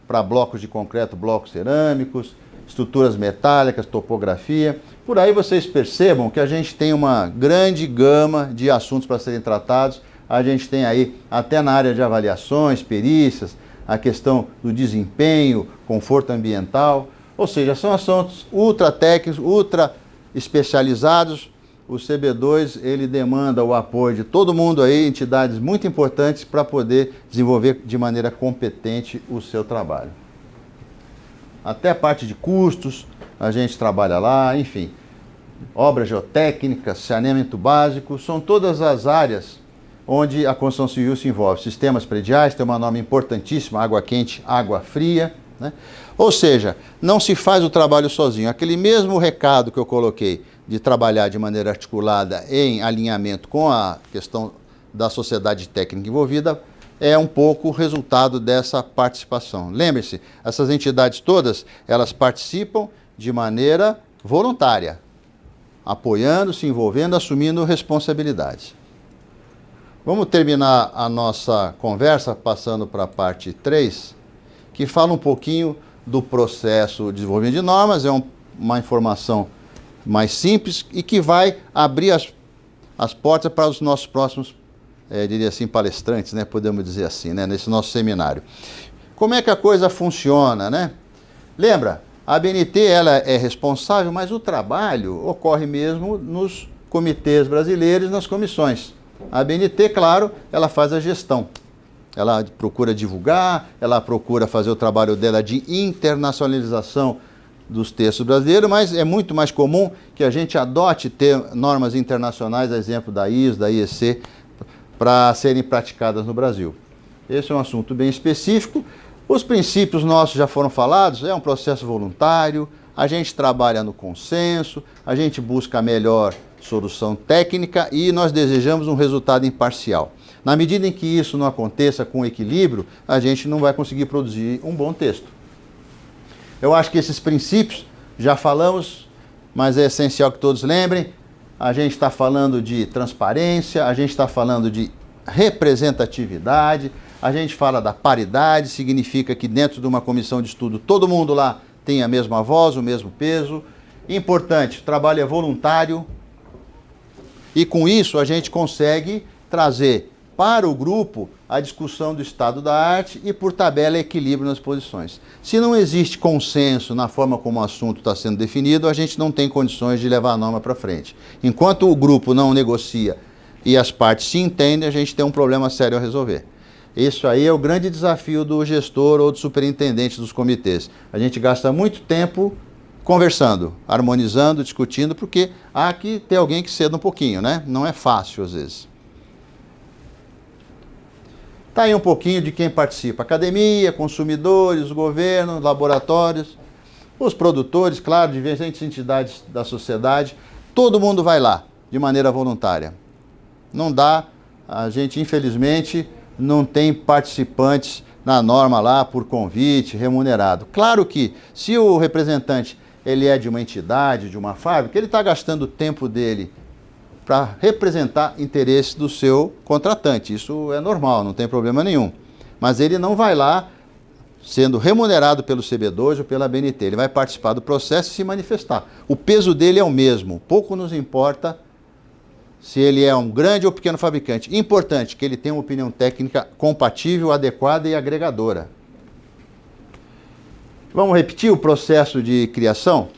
para blocos de concreto, blocos cerâmicos, estruturas metálicas, topografia. Por aí vocês percebam que a gente tem uma grande gama de assuntos para serem tratados. A gente tem aí, até na área de avaliações, perícias, a questão do desempenho, conforto ambiental. Ou seja, são assuntos ultra técnicos, ultra especializados. O CB2, ele demanda o apoio de todo mundo aí, entidades muito importantes para poder desenvolver de maneira competente o seu trabalho. Até a parte de custos, a gente trabalha lá, enfim. Obras geotécnicas, saneamento básico, são todas as áreas onde a construção civil se envolve. Sistemas prediais, tem uma norma importantíssima, água quente, água fria, né? Ou seja, não se faz o trabalho sozinho. Aquele mesmo recado que eu coloquei de trabalhar de maneira articulada em alinhamento com a questão da sociedade técnica envolvida é um pouco o resultado dessa participação. Lembre-se, essas entidades todas, elas participam de maneira voluntária, apoiando, se envolvendo, assumindo responsabilidades. Vamos terminar a nossa conversa passando para a parte 3, que fala um pouquinho do processo de desenvolvimento de normas. É uma informação mais simples e que vai abrir as portas para os nossos próximos, diria assim, palestrantes, né? Podemos dizer assim, né? Nesse nosso seminário. Como é que a coisa funciona, né? Lembra, a ABNT ela é responsável, mas o trabalho ocorre mesmo nos comitês brasileiros, nas comissões. A ABNT, claro, ela faz a gestão. Ela procura divulgar, ela procura fazer o trabalho dela de internacionalização dos textos brasileiros, mas é muito mais comum que a gente adote ter normas internacionais, a exemplo da ISO, da IEC, para serem praticadas no Brasil. Esse é um assunto bem específico. Os princípios nossos já foram falados, é um processo voluntário, a gente trabalha no consenso, a gente busca a melhor solução técnica e nós desejamos um resultado imparcial. Na medida em que isso não aconteça com equilíbrio, a gente não vai conseguir produzir um bom texto. Eu acho que esses princípios, já falamos, mas é essencial que todos lembrem, a gente está falando de transparência, a gente está falando de representatividade, a gente fala da paridade, significa que dentro de uma comissão de estudo todo mundo lá tem a mesma voz, o mesmo peso. Importante, o trabalho é voluntário e com isso a gente consegue trazer para o grupo a discussão do estado da arte e, por tabela, equilíbrio nas posições. Se não existe consenso na forma como o assunto está sendo definido, a gente não tem condições de levar a norma para frente. Enquanto o grupo não negocia e as partes se entendem, a gente tem um problema sério a resolver. Isso aí é o grande desafio do gestor ou do superintendente dos comitês. A gente gasta muito tempo conversando, harmonizando, discutindo, porque há que ter alguém que ceda um pouquinho, né? Não é fácil às vezes. Está aí um pouquinho de quem participa. Academia, consumidores, governo, laboratórios, os produtores, claro, diversas entidades da sociedade. Todo mundo vai lá, de maneira voluntária. Não dá, a gente infelizmente não tem participantes na norma lá por convite, remunerado. Claro que se o representante ele é de uma entidade, de uma fábrica, ele está gastando o tempo dele para representar interesses do seu contratante. Isso é normal, não tem problema nenhum. Mas ele não vai lá sendo remunerado pelo CB2 ou pela ABNT. Ele vai participar do processo e se manifestar. O peso dele é o mesmo. Pouco nos importa se ele é um grande ou pequeno fabricante. Importante que ele tenha uma opinião técnica compatível, adequada e agregadora. Vamos repetir o processo de criação?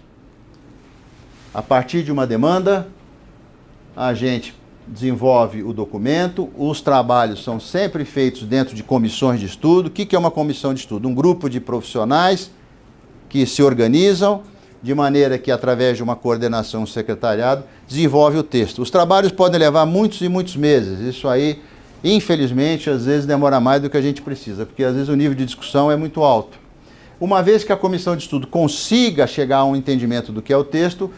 A partir de uma demanda, a gente desenvolve o documento, os trabalhos são sempre feitos dentro de comissões de estudo. O que é uma comissão de estudo? Um grupo de profissionais que se organizam de maneira que, através de uma coordenação, um secretariado, desenvolve o texto. Os trabalhos podem levar muitos e muitos meses. Isso aí, infelizmente, às vezes demora mais do que a gente precisa, porque às vezes o nível de discussão é muito alto. Uma vez que a comissão de estudo consiga chegar a um entendimento do que é o texto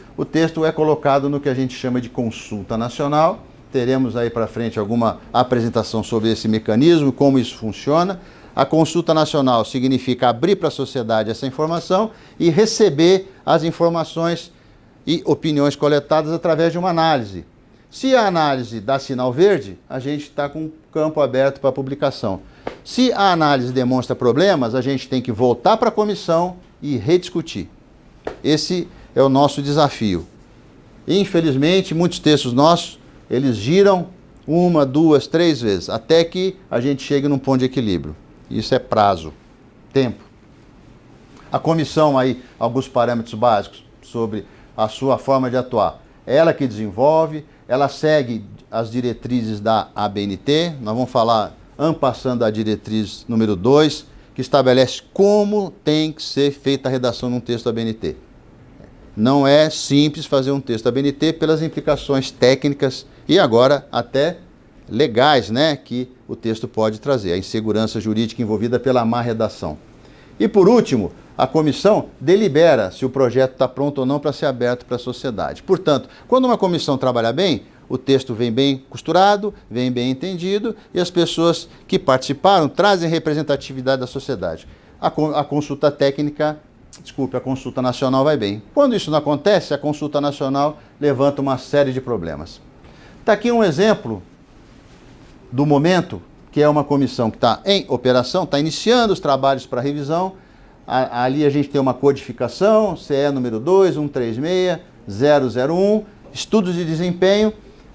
é colocado no que a gente chama de consulta nacional. Teremos aí para frente alguma apresentação sobre esse mecanismo, como isso funciona. A consulta nacional significa abrir para a sociedade essa informação e receber as informações e opiniões coletadas através de uma análise. Se a análise dá sinal verde, a gente está com o campo aberto para publicação. Se a análise demonstra problemas, a gente tem que voltar para a comissão e rediscutir. Esse é o nosso desafio. Infelizmente, muitos textos nossos, eles giram 1, 2, 3 vezes, até que a gente chegue num ponto de equilíbrio. Isso é prazo, tempo. A comissão aí, alguns parâmetros básicos sobre a sua forma de atuar. Ela que desenvolve, ela segue as diretrizes da ABNT, nós vamos falar en passant da diretriz número 2, que estabelece como tem que ser feita a redação de um texto ABNT. Não é simples fazer um texto ABNT pelas implicações técnicas e agora até legais, né, que o texto pode trazer, a insegurança jurídica envolvida pela má redação. E por último, a comissão delibera se o projeto está pronto ou não para ser aberto para a sociedade. Portanto, quando uma comissão trabalha bem, o texto vem bem costurado, vem bem entendido e as pessoas que participaram trazem representatividade da sociedade. A consulta técnica, a consulta nacional vai bem. Quando isso não acontece, a consulta nacional levanta uma série de problemas. Está aqui um exemplo do momento, que é uma comissão que está em operação, está iniciando os trabalhos para revisão. Ali a gente tem uma codificação, CE número 2, 136-001, estudos de desempenho.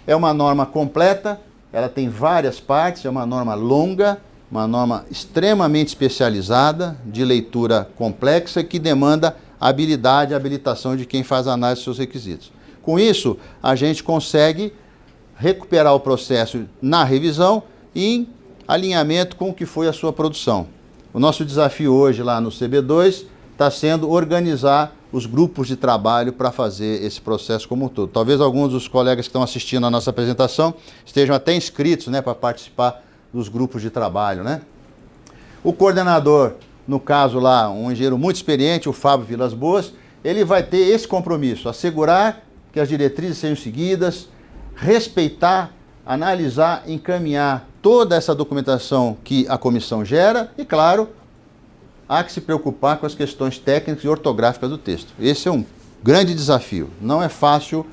É uma norma completa, ela tem várias partes, é uma norma longa, uma norma extremamente especializada, de leitura complexa, que demanda habilidade e habilitação de quem faz a análise dos seus requisitos. Com isso, a gente consegue recuperar o processo na revisão e em alinhamento com o que foi a sua produção. O nosso desafio hoje lá no CB2 está sendo organizar os grupos de trabalho para fazer esse processo como um todo. Talvez alguns dos colegas que estão assistindo a nossa apresentação estejam até inscritos, né, para participar dos grupos de trabalho, né? O coordenador, no caso lá, um engenheiro muito experiente, o Fábio Vilas Boas, ele vai ter esse compromisso, assegurar que as diretrizes sejam seguidas, respeitar, analisar, encaminhar toda essa documentação que a comissão gera e, claro, há que se preocupar com as questões técnicas e ortográficas do texto. Esse é um grande desafio. Não é fácil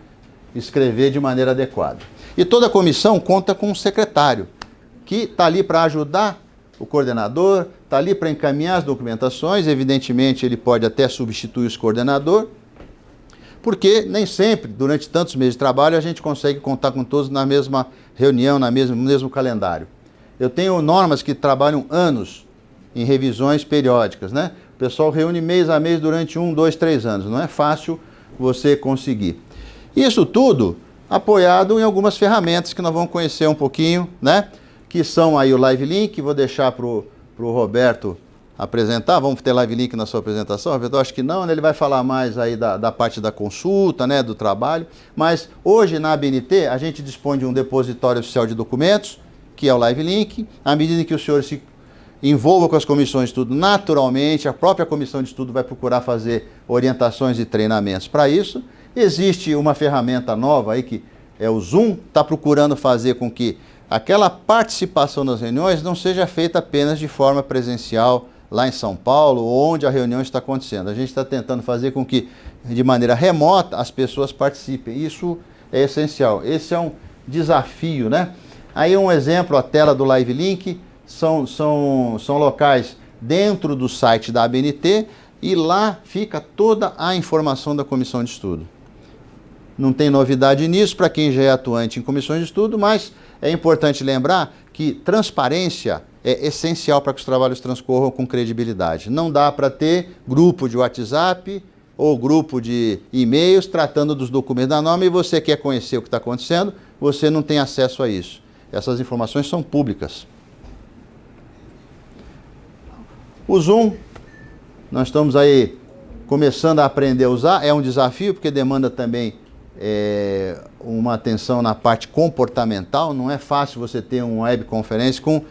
escrever de maneira adequada. E toda a comissão conta com um secretário, que está ali para ajudar o coordenador, está ali para encaminhar as documentações. Evidentemente, ele pode até substituir esse coordenador, porque nem sempre, durante tantos meses de trabalho, a gente consegue contar com todos na mesma reunião, no mesmo calendário. Eu tenho normas que trabalham anos em revisões periódicas, né? O pessoal reúne mês a mês durante 1, 2, 3 anos. Não é fácil você conseguir. Isso tudo apoiado em algumas ferramentas que nós vamos conhecer um pouquinho, né? Que são aí o Live Link, vou deixar para o Roberto apresentar. Vamos ter Live Link na sua apresentação, Roberto? Eu acho que não, né? Ele vai falar mais aí da parte da consulta, né? Do trabalho. Mas hoje na ABNT a gente dispõe de um depositório oficial de documentos, que é o Live Link. À medida que o senhor se envolva com as comissões de estudo, naturalmente, a própria comissão de estudo vai procurar fazer orientações e treinamentos para isso. Existe uma ferramenta nova aí, que é o Zoom, está procurando fazer com que aquela participação nas reuniões não seja feita apenas de forma presencial lá em São Paulo, onde a reunião está acontecendo. A gente está tentando fazer com que, de maneira remota, as pessoas participem. Isso é essencial. Esse é um desafio, né? Aí um exemplo, a tela do Live Link. São locais dentro do site da ABNT e lá fica toda a informação da comissão de estudo. Não tem novidade nisso para quem já é atuante em comissões de estudo, mas é importante lembrar que transparência é essencial para que os trabalhos transcorram com credibilidade. Não dá para ter grupo de WhatsApp ou grupo de e-mails tratando dos documentos da norma e você quer conhecer o que está acontecendo, você não tem acesso a isso. Essas informações são públicas. O Zoom, nós estamos aí começando a aprender a usar, é um desafio porque demanda também uma atenção na parte comportamental. Não é fácil você ter uma webconferência com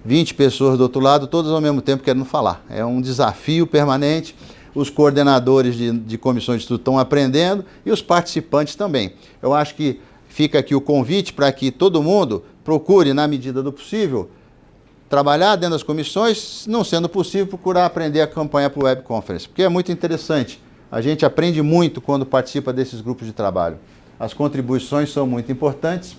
20 pessoas do outro lado, todas ao mesmo tempo querendo falar. É um desafio permanente. Os coordenadores de comissões de estudo estão aprendendo e os participantes também. Eu acho que fica aqui o convite para que todo mundo procure, na medida do possível, trabalhar dentro das comissões, não sendo possível, procurar aprender a campanha para o webconference, porque é muito interessante. A gente aprende muito quando participa desses grupos de trabalho. As contribuições são muito importantes.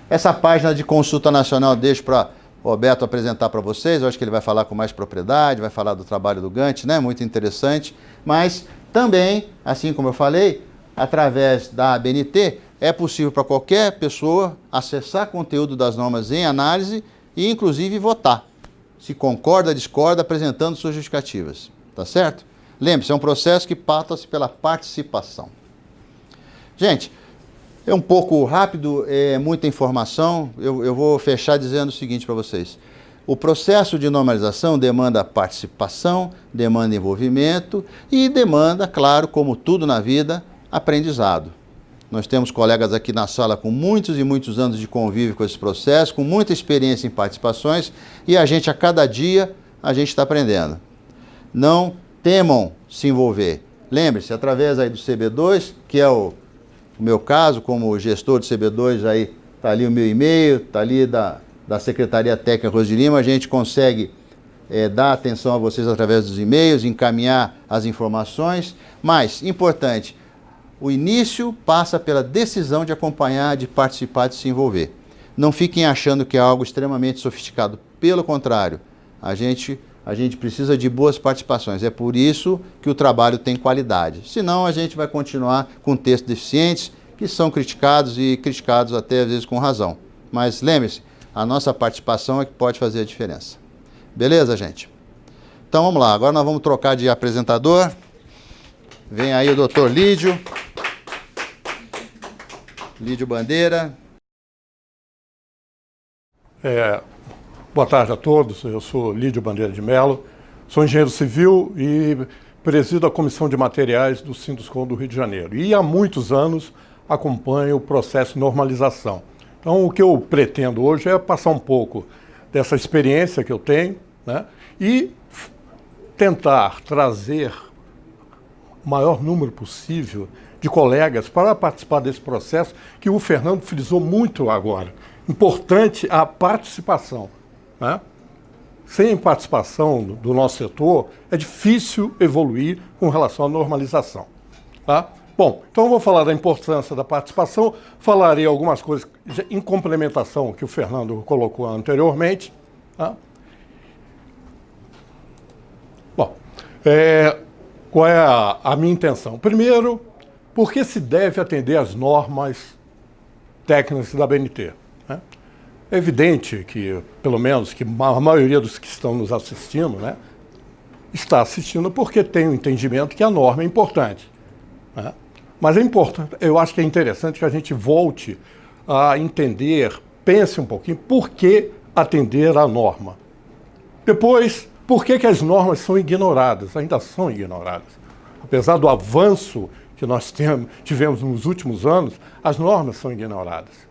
Essa página de consulta nacional eu deixo para Roberto apresentar para vocês. Eu acho que ele vai falar com mais propriedade, vai falar do trabalho do Gantt, né? Muito interessante. Mas também, assim como eu falei, através da ABNT, é possível para qualquer pessoa acessar conteúdo das normas em análise e, inclusive, votar. Se concorda, discorda, apresentando suas justificativas. Tá certo? Lembre-se, é um processo que passa pela participação. Gente, é um pouco rápido, é muita informação. Eu vou fechar dizendo o seguinte para vocês. O processo de normalização demanda participação, demanda envolvimento e demanda, claro, como tudo na vida, aprendizado. Nós temos colegas aqui na sala com muitos e muitos anos de convívio com esse processo, com muita experiência em participações, e a gente, a cada dia, a gente está aprendendo. Não temam se envolver. Lembre-se, através aí do CB2, que é o meu caso, como gestor do CB2, aí está ali o meu e-mail, está ali da Secretaria Técnica Rose de Lima, a gente consegue dar atenção a vocês através dos e-mails, encaminhar as informações, mas, importante, o início passa pela decisão de acompanhar, de participar, de se envolver. Não fiquem achando que é algo extremamente sofisticado. Pelo contrário, a gente precisa de boas participações. É por isso que o trabalho tem qualidade. Senão a gente vai continuar com textos deficientes, que são criticados e criticados até às vezes com razão. Mas lembre-se, a nossa participação é que pode fazer a diferença. Beleza, gente? Então vamos lá, agora nós vamos trocar de apresentador. Vem aí o doutor Lídio. Lídio Bandeira. Boa tarde a todos, eu sou Lídio Bandeira de Mello, sou engenheiro civil e presido a Comissão de Materiais do Sinduscom do Rio de Janeiro. E há muitos anos acompanho o processo de normalização. Então o que eu pretendo hoje é passar um pouco dessa experiência que eu tenho, né, e tentar trazer o maior número possível de colegas para participar desse processo que o Fernando frisou muito agora. Importante a participação, né? Sem participação do nosso setor, é difícil evoluir com relação à normalização. Tá? Bom, então eu vou falar da importância da participação, falarei algumas coisas em complementação ao que o Fernando colocou anteriormente. Tá? Bom, qual é a minha intenção? Primeiro, por que se deve atender às normas técnicas da ABNT? Né? É evidente que, pelo menos, que a maioria dos que estão nos assistindo, né, está assistindo porque tem o entendimento que a norma é importante. Né? Mas é importante, eu acho que é interessante que a gente volte a entender, pense um pouquinho, por que atender à norma. Depois, por que as normas são ignoradas, ainda são ignoradas. Apesar do avanço que nós tivemos nos últimos anos, as normas são ignoradas.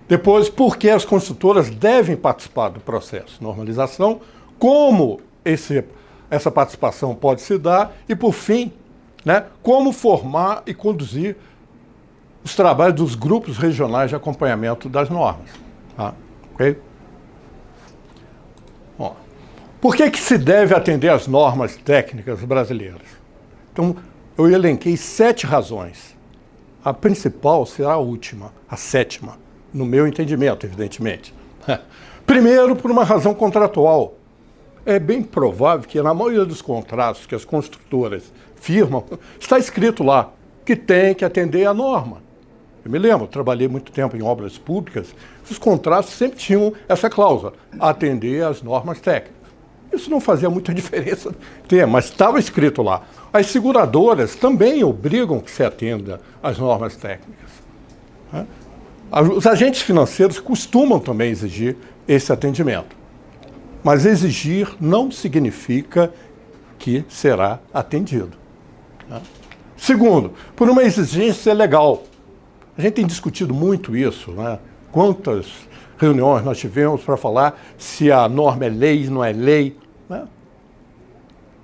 Depois, por que as construtoras devem participar do processo de normalização, como essa participação pode se dar e, por fim, né, como formar e conduzir os trabalhos dos grupos regionais de acompanhamento das normas. Tá? Okay? Bom, por que se deve atender às normas técnicas brasileiras? Então, eu elenquei 7 razões. A principal será a última, a 7ª, no meu entendimento, evidentemente. Primeiro, por uma razão contratual. É bem provável que na maioria dos contratos que as construtoras firmam, está escrito lá que tem que atender à norma. Eu me lembro, trabalhei muito tempo em obras públicas, os contratos sempre tinham essa cláusula, atender às normas técnicas. Isso não fazia muita diferença, mas estava escrito lá. As seguradoras também obrigam que se atenda às normas técnicas. Os agentes financeiros costumam também exigir esse atendimento. Mas exigir não significa que será atendido. Segundo, por uma exigência legal. A gente tem discutido muito isso, né? Quantas reuniões nós tivemos para falar se a norma é lei, não é lei, né?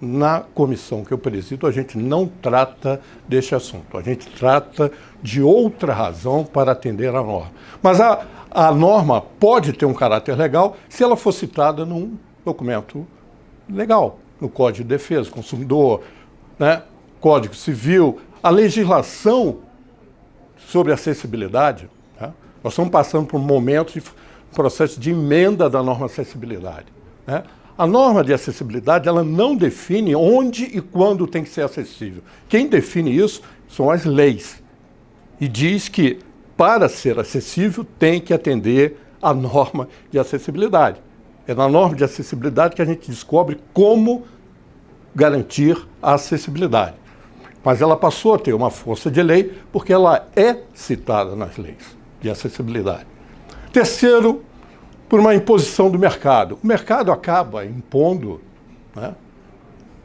Na comissão que eu presido, a gente não trata deste assunto. A gente trata de outra razão para atender a norma. Mas a norma pode ter um caráter legal se ela for citada num documento legal, no Código de Defesa do Consumidor, né? Código Civil, a legislação sobre acessibilidade. Né? Nós estamos passando por um momento processo de emenda da norma de acessibilidade, né? A norma de acessibilidade, ela não define onde e quando tem que ser acessível. Quem define isso são as leis. E diz que, para ser acessível, tem que atender à norma de acessibilidade. É na norma de acessibilidade que a gente descobre como garantir a acessibilidade. Mas ela passou a ter uma força de lei porque ela é citada nas leis de acessibilidade. Terceiro, por uma imposição do mercado. O mercado acaba impondo, né,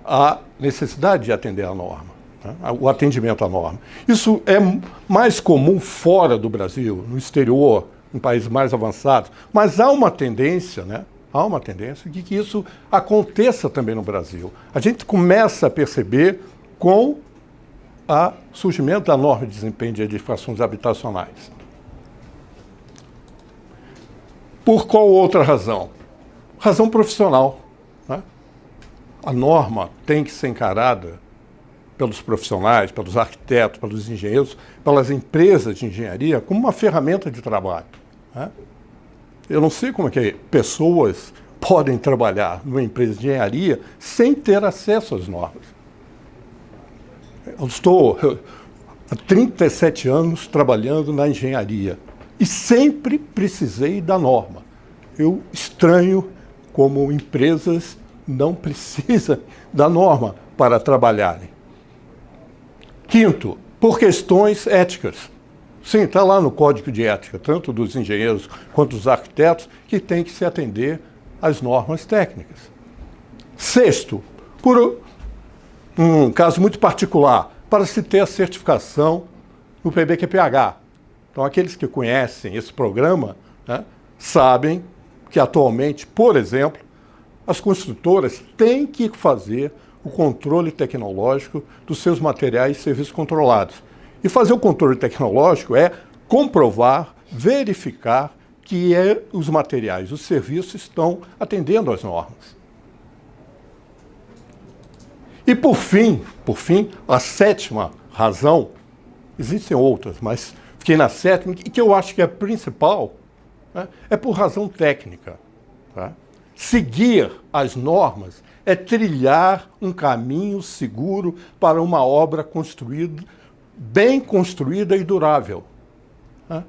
a necessidade de atender à norma, né, o atendimento à norma. Isso é mais comum fora do Brasil, no exterior, em países mais avançados, mas há uma tendência, né, de que isso aconteça também no Brasil. A gente começa a perceber com o surgimento da norma de desempenho de edificações habitacionais. Por qual outra razão? Razão profissional, né? A norma tem que ser encarada pelos profissionais, pelos arquitetos, pelos engenheiros, pelas empresas de engenharia como uma ferramenta de trabalho, né? Eu não sei como é que pessoas podem trabalhar numa empresa de engenharia sem ter acesso às normas. Eu estou há 37 anos trabalhando na engenharia e sempre precisei da norma. Eu estranho como empresas não precisam da norma para trabalharem. Quinto, por questões éticas. Sim, está lá no Código de Ética, tanto dos engenheiros quanto dos arquitetos, que tem que se atender às normas técnicas. Sexto, por um caso muito particular, para se ter a certificação no PBQPH. Então, aqueles que conhecem esse programa, né, sabem que atualmente, por exemplo, as construtoras têm que fazer o controle tecnológico dos seus materiais e serviços controlados. E fazer o controle tecnológico é comprovar, verificar que os materiais, os serviços estão atendendo às normas. E por fim, a sétima razão, existem outras, mas fiquei na sétima, e que eu acho que é a principal, né, é por razão técnica. Tá? Seguir as normas é trilhar um caminho seguro para uma obra construída, bem construída e durável. Tá?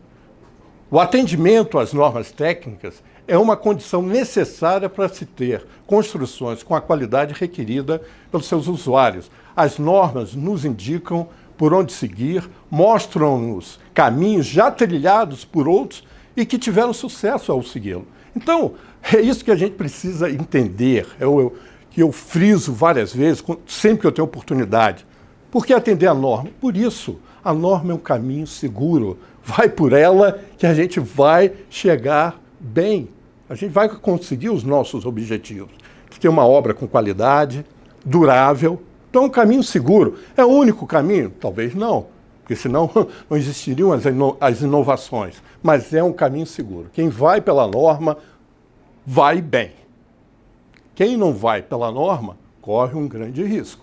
O atendimento às normas técnicas é uma condição necessária para se ter construções com a qualidade requerida pelos seus usuários. As normas nos indicam por onde seguir, mostram-nos caminhos já trilhados por outros e que tiveram sucesso ao segui-lo. Então, é isso que a gente precisa entender, que eu friso várias vezes, sempre que eu tenho oportunidade. Por que atender a norma? Por isso, a norma é um caminho seguro. Vai por ela que a gente vai chegar bem. A gente vai conseguir os nossos objetivos. Ter uma obra com qualidade, durável. Então, é um caminho seguro. É o único caminho? Talvez não, porque senão não existiriam as inovações. Mas é um caminho seguro. Quem vai pela norma, vai bem. Quem não vai pela norma, corre um grande risco.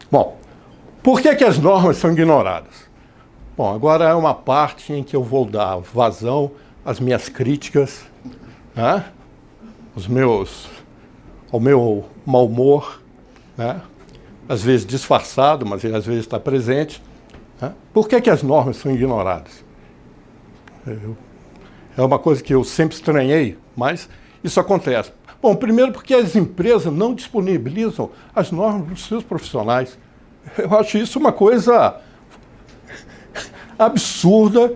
Bom, por que as normas são ignoradas? Bom, agora é uma parte em que eu vou dar vazão às minhas críticas, né? Ao meu mau humor, né? Às vezes disfarçado, mas ele às vezes está presente. Né? Por que as normas são ignoradas? É uma coisa que eu sempre estranhei, mas isso acontece. Bom, primeiro porque as empresas não disponibilizam as normas dos seus profissionais. Eu acho isso uma coisa absurda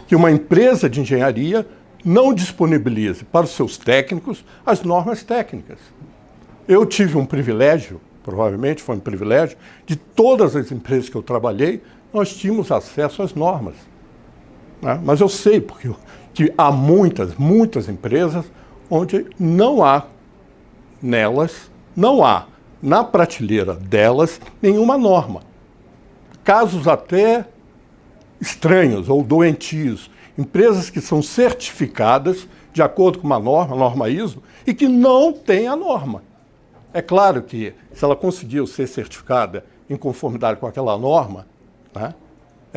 que uma empresa de engenharia não disponibilize para os seus técnicos as normas técnicas. Eu tive um privilégio, provavelmente foi um privilégio, de todas as empresas que eu trabalhei, nós tínhamos acesso às normas. Né? Mas eu sei que há muitas empresas onde não há nelas, não há na prateleira delas nenhuma norma. Casos até estranhos ou doentios. Empresas que são certificadas de acordo com uma norma, a norma ISO, e que não tem a norma. É claro que se ela conseguiu ser certificada em conformidade com aquela norma, né,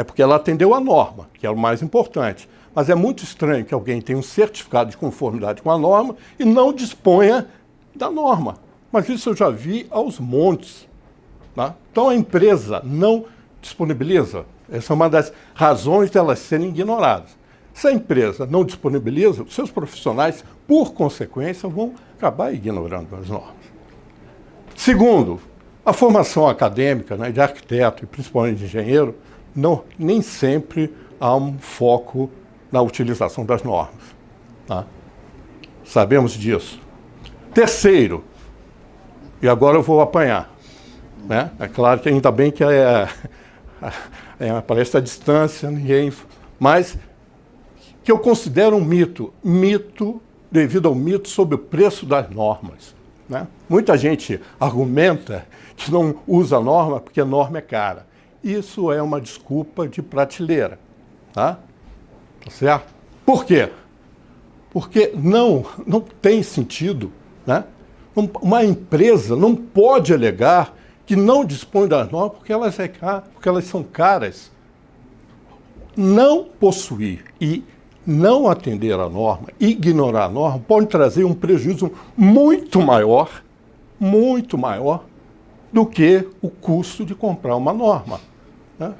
É porque ela atendeu a norma, que é o mais importante. Mas é muito estranho que alguém tenha um certificado de conformidade com a norma e não disponha da norma. Mas isso eu já vi aos montes. Tá? Então a empresa não disponibiliza. Essa é uma das razões delas serem ignoradas. Se a empresa não disponibiliza, os seus profissionais, por consequência, vão acabar ignorando as normas. Segundo, a formação acadêmica, né, de arquiteto e principalmente de engenheiro, nem sempre há um foco na utilização das normas. Tá? Sabemos disso. Terceiro, e agora eu vou apanhar, né? É claro que ainda bem que parece a distância, mas que eu considero um mito devido ao mito sobre o preço das normas. Né? Muita gente argumenta que não usa a norma porque a norma é cara. Isso é uma desculpa de prateleira. Tá certo? Por quê? Porque não tem sentido. Né? Uma empresa não pode alegar que não dispõe das normas porque elas são caras. Não possuir e não atender a norma, ignorar a norma, pode trazer um prejuízo muito maior do que o custo de comprar uma norma. Né?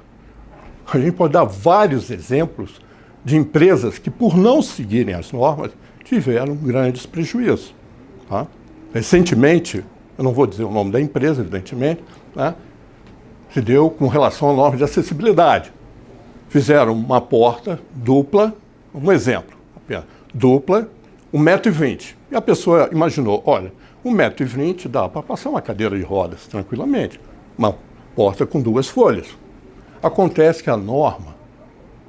A gente pode dar vários exemplos de empresas que, por não seguirem as normas, tiveram grandes prejuízos. Tá? Recentemente, eu não vou dizer o nome da empresa, evidentemente, né? Se deu com relação à norma de acessibilidade. Fizeram uma porta dupla, um exemplo, apenas, dupla, 1,20 m. E a pessoa imaginou, olha, 1,20 m dá para passar uma cadeira de rodas tranquilamente. Uma porta com 2 folhas. Acontece que a norma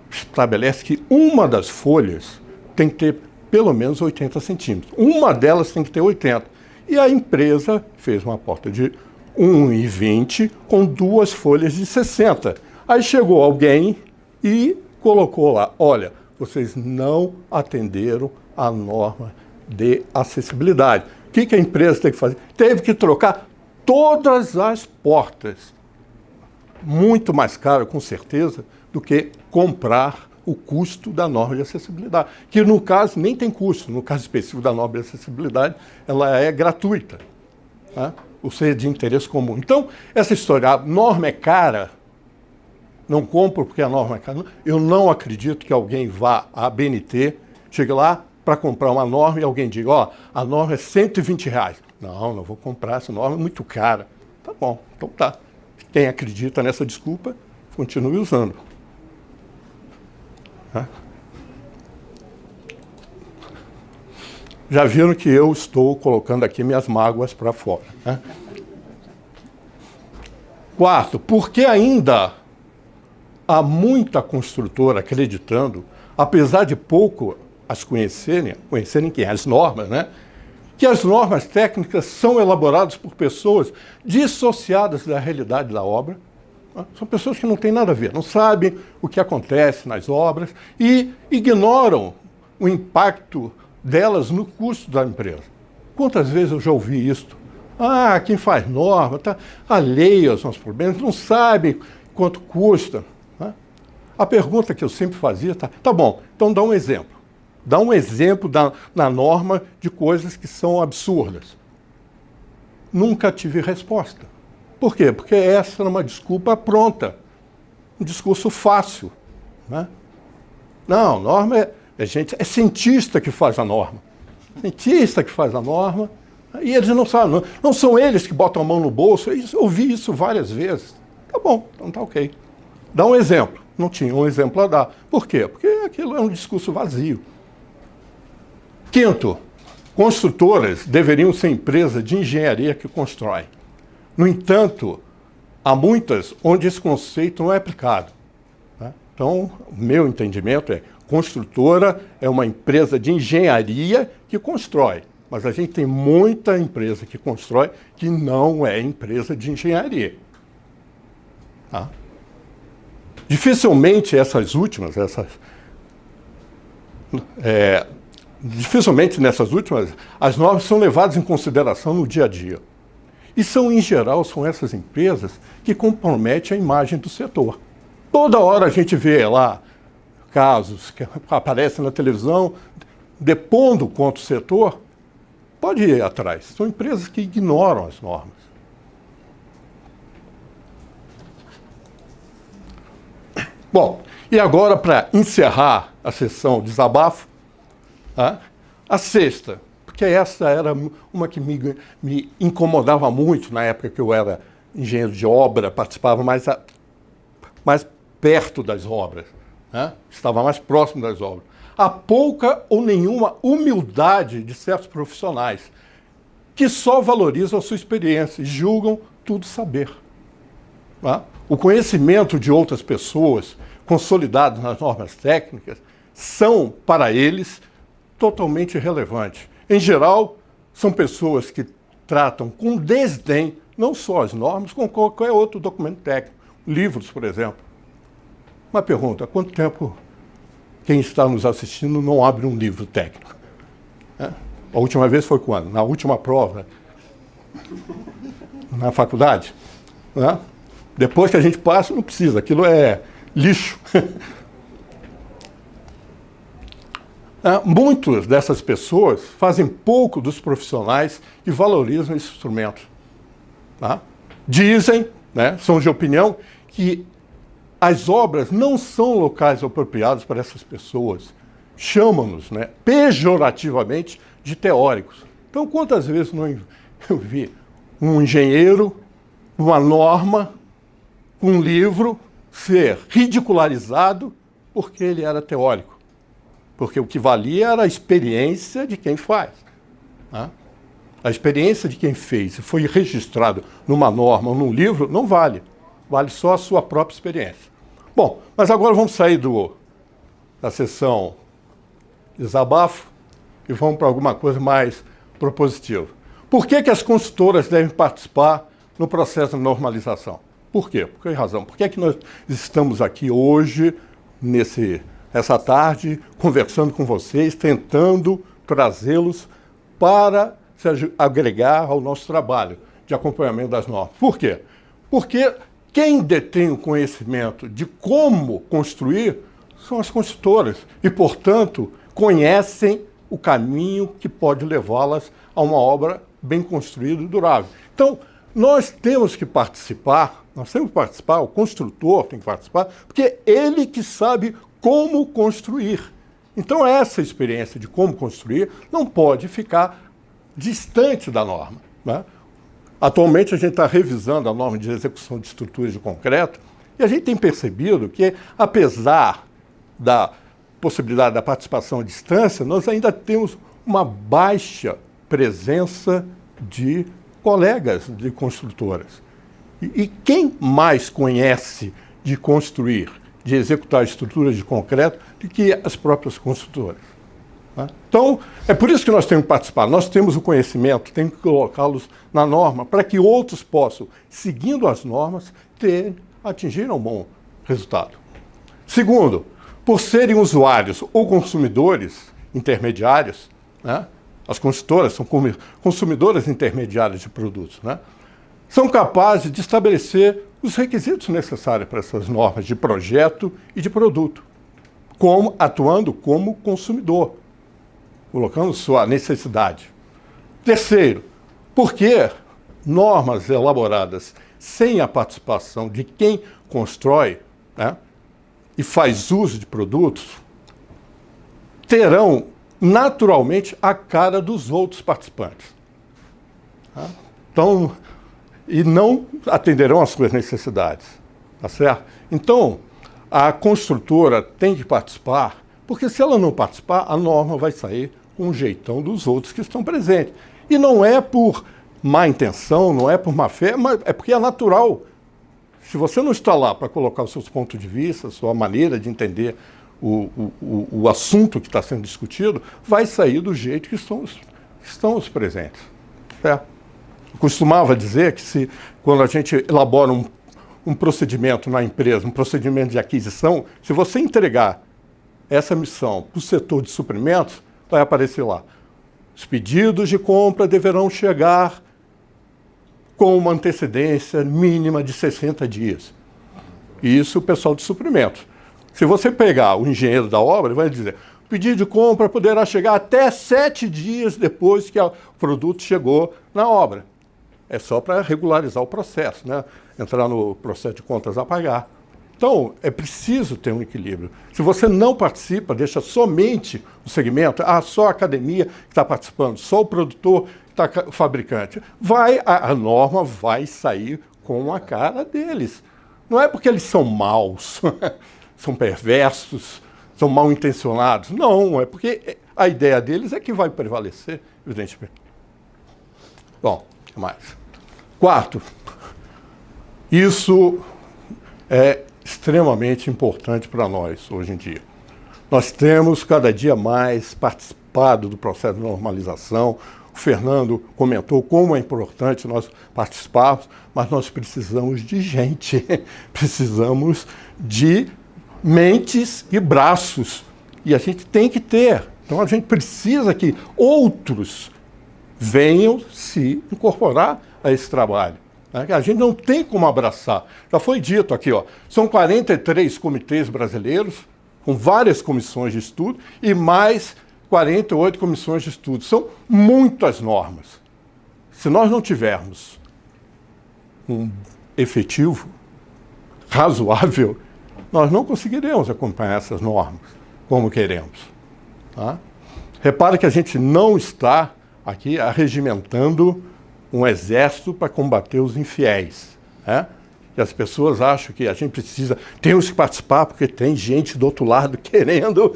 estabelece que uma das folhas tem que ter pelo menos 80 centímetros. Uma delas tem que ter 80. E a empresa fez uma porta de 1,20 m com 2 folhas de 60. Aí chegou alguém e colocou lá, olha, vocês não atenderam a norma de acessibilidade. O que a empresa tem que fazer? Teve que trocar todas as portas. Muito mais caro, com certeza, do que comprar o custo da norma de acessibilidade. Que, no caso, nem tem custo. No caso específico da norma de acessibilidade, ela é gratuita. Tá? Ou seja, de interesse comum. Então, essa história, a norma é cara, não compro porque a norma é cara. Eu não acredito que alguém vá à ABNT, chegue lá para comprar uma norma e alguém diga, ó, a norma é R$120. Não vou comprar, essa norma é muito cara. Tá bom, então tá. Quem acredita nessa desculpa, continue usando. Já viram que eu estou colocando aqui minhas mágoas para fora. Né? Quarto, porque ainda há muita construtora acreditando, apesar de pouco as conhecerem quem? As normas, né? Que as normas técnicas são elaboradas por pessoas dissociadas da realidade da obra. São pessoas que não têm nada a ver, não sabem o que acontece nas obras e ignoram o impacto delas no custo da empresa. Quantas vezes eu já ouvi isso? Quem faz norma está alheio aos nossos problemas, não sabe quanto custa. Né? A pergunta que eu sempre fazia, tá bom, então dá um exemplo. Dá um exemplo na norma de coisas que são absurdas. Nunca tive resposta. Por quê? Porque essa era uma desculpa pronta, um discurso fácil. Né? Não, norma é cientista que faz a norma. Cientista que faz a norma, e eles não sabem, não são eles que botam a mão no bolso. Eu ouvi isso várias vezes. Tá bom, então tá ok. Dá um exemplo. Não tinha um exemplo a dar. Por quê? Porque aquilo é um discurso vazio. Quinto, construtoras deveriam ser empresas de engenharia que constroem. No entanto, há muitas onde esse conceito não é aplicado. Né? Então, o meu entendimento é construtora é uma empresa de engenharia que constrói. Mas a gente tem muita empresa que constrói que não é empresa de engenharia. Tá? Dificilmente nessas últimas, as normas são levadas em consideração no dia a dia. E em geral, são essas empresas que comprometem a imagem do setor. Toda hora a gente vê lá casos que aparecem na televisão depondo contra o setor. Pode ir atrás. São empresas que ignoram as normas. Bom, e agora, para encerrar a sessão desabafo, a sexta, porque essa era uma que me incomodava muito na época que eu era engenheiro de obra, participava mais perto das obras, estava mais próximo das obras. Há pouca ou nenhuma humildade de certos profissionais que só valorizam a sua experiência e julgam tudo saber. O conhecimento de outras pessoas consolidados nas normas técnicas são, para eles, totalmente irrelevantes. Em geral, são pessoas que tratam com desdém não só as normas, como qualquer outro documento técnico, livros, por exemplo. Uma pergunta: há quanto tempo quem está nos assistindo não abre um livro técnico? A última vez foi quando? Na última prova? Na faculdade? Depois que a gente passa, não precisa, aquilo é lixo. Muitas dessas pessoas fazem pouco dos profissionais que valorizam esse instrumento. Dizem, são de opinião, que as obras não são locais apropriados para essas pessoas. Chamam-nos, pejorativamente, de teóricos. Então, quantas vezes eu vi um engenheiro, uma norma, um livro ser ridicularizado porque ele era teórico? Porque o que valia era a experiência de quem faz. A experiência de quem fez e foi registrado numa norma ou num livro não vale. Vale só a sua própria experiência. Bom, mas agora vamos sair da sessão desabafo e vamos para alguma coisa mais propositiva. Por que as consultoras devem participar no processo de normalização? Por quê? Por que razão? Por que nós estamos aqui hoje, essa tarde, conversando com vocês, tentando trazê-los para se agregar ao nosso trabalho de acompanhamento das normas? Por quê? Porque quem detém o conhecimento de como construir são as consultoras e, portanto, conhecem o caminho que pode levá-las a uma obra bem construída e durável. Então, nós temos que participar, o construtor tem que participar, porque é ele que sabe como construir. Então, essa experiência de como construir não pode ficar distante da norma. Atualmente, a gente está revisando a norma de execução de estruturas de concreto e a gente tem percebido que, apesar da possibilidade da participação à distância, nós ainda temos uma baixa presença de colegas de construtoras. E quem mais conhece de construir, de executar estruturas de concreto, do que as próprias construtoras? Então, é por isso que nós temos que participar. Nós temos o conhecimento, temos que colocá-los na norma, para que outros possam, seguindo as normas, atingir um bom resultado. Segundo, por serem usuários ou consumidores intermediários, as consultoras são consumidoras intermediárias de produtos, são capazes de estabelecer os requisitos necessários para essas normas de projeto e de produto, atuando como consumidor, colocando sua necessidade. Terceiro, porque normas elaboradas sem a participação de quem constrói e faz uso de produtos terão naturalmente a cara dos outros participantes. Então, e não atenderão às suas necessidades. Tá certo? Então, a construtora tem que participar, porque se ela não participar, a norma vai sair com um jeitão dos outros que estão presentes. E não é por má intenção, não é por má fé, mas é porque é natural. Se você não está lá para colocar os seus pontos de vista, a sua maneira de entender o assunto que está sendo discutido, vai sair do jeito que estão os presentes. Certo? Eu costumava dizer que quando a gente elabora um procedimento na empresa, um procedimento de aquisição, se você entregar essa missão para o setor de suprimentos, vai aparecer lá: os pedidos de compra deverão chegar com uma antecedência mínima de 60 dias. E isso o pessoal de suprimentos. Se você pegar o engenheiro da obra, ele vai dizer: o pedido de compra poderá chegar até 7 dias depois que o produto chegou na obra. É só para regularizar o processo, né? Entrar no processo de contas a pagar. Então, é preciso ter um equilíbrio. Se você não participa, deixa somente o segmento, só a academia que está participando, só o produtor, o fabricante, a norma vai sair com a cara deles. Não é porque eles são maus, são perversos, são mal intencionados. Não, é porque a ideia deles é que vai prevalecer, evidentemente. Bom, o que mais? Quarto, isso é extremamente importante para nós hoje em dia. Nós temos cada dia mais participado do processo de normalização. O Fernando comentou como é importante nós participarmos, mas nós precisamos de gente, precisamos de mentes e braços, e a gente tem que ter. Então a gente precisa que outros venham se incorporar a esse trabalho. A gente não tem como abraçar. Já foi dito aqui, são 43 comitês brasileiros, com várias comissões de estudo, e mais 48 comissões de estudo. São muitas normas. Se nós não tivermos um efetivo razoável, nós não conseguiremos acompanhar essas normas como queremos. Tá? Repare que a gente não está aqui arregimentando um exército para combater os infiéis. Né? E as pessoas acham que a gente precisa, temos que participar porque tem gente do outro lado querendo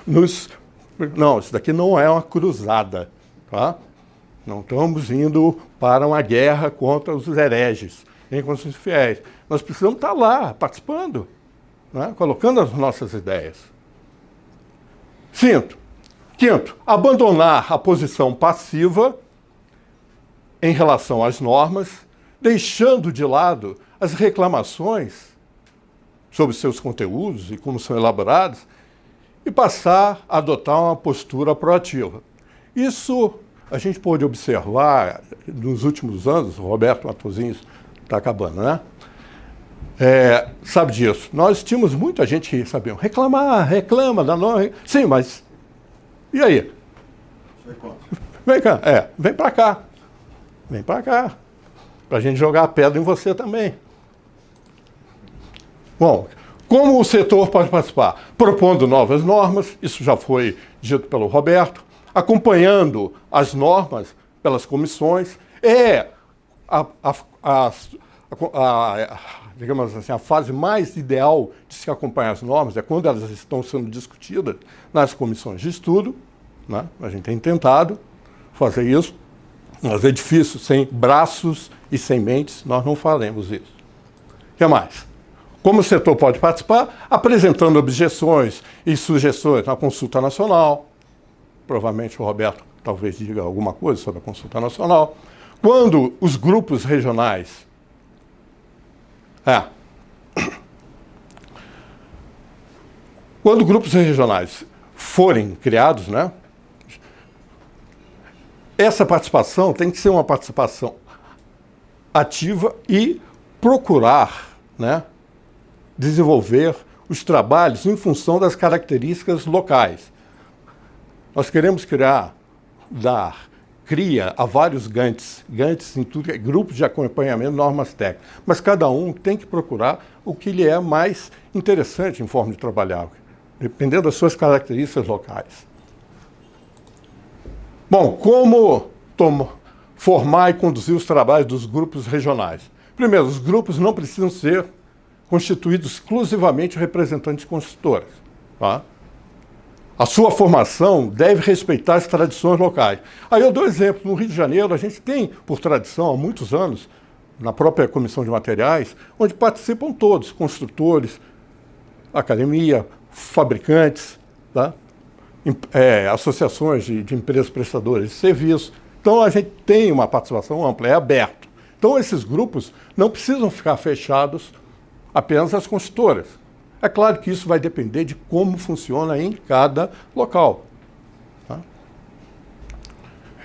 nos... Não, isso daqui não é uma cruzada. Tá? Não estamos indo para uma guerra contra os hereges, nem contra os infiéis. Nós precisamos estar lá, participando, né? Colocando as nossas ideias. Quinto, abandonar a posição passiva em relação às normas, deixando de lado as reclamações sobre seus conteúdos e como são elaborados, e passar a adotar uma postura proativa. Isso a gente pôde observar nos últimos anos, o Roberto Matosinhos está acabando, né? Sabe disso. Nós tínhamos muita gente que sabia reclama da norma. Sim, mas e aí? Vem cá, vem para cá. Vem para cá, para a gente jogar a pedra em você também. Bom, como o setor pode participar? Propondo novas normas, isso já foi dito pelo Roberto, acompanhando as normas pelas comissões, digamos assim, a fase mais ideal de se acompanhar as normas é quando elas estão sendo discutidas nas comissões de estudo, né? A gente tem tentado fazer isso. Mas é difícil, sem braços e sem mentes, nós não faremos isso. O que mais? Como o setor pode participar? Apresentando objeções e sugestões na consulta nacional. Provavelmente o Roberto talvez diga alguma coisa sobre a consulta nacional. Quando os grupos regionais... Quando grupos regionais forem criados, né? Essa participação tem que ser uma participação ativa e procurar, né, desenvolver os trabalhos em função das características locais. Nós queremos dar cria a vários GANTs em tudo, grupos de acompanhamento, normas técnicas, mas cada um tem que procurar o que lhe é mais interessante em forma de trabalhar, dependendo das suas características locais. Bom, como formar e conduzir os trabalhos dos grupos regionais? Primeiro, os grupos não precisam ser constituídos exclusivamente de representantes consultores. Tá? A sua formação deve respeitar as tradições locais. Aí eu dou exemplo. No Rio de Janeiro, a gente tem, por tradição, há muitos anos, na própria Comissão de Materiais, onde participam todos, construtores, academia, fabricantes, tá? Associações de empresas prestadoras de serviço. Então, a gente tem uma participação ampla, é aberto. Então, esses grupos não precisam ficar fechados apenas às consultoras. É claro que isso vai depender de como funciona em cada local. Tá?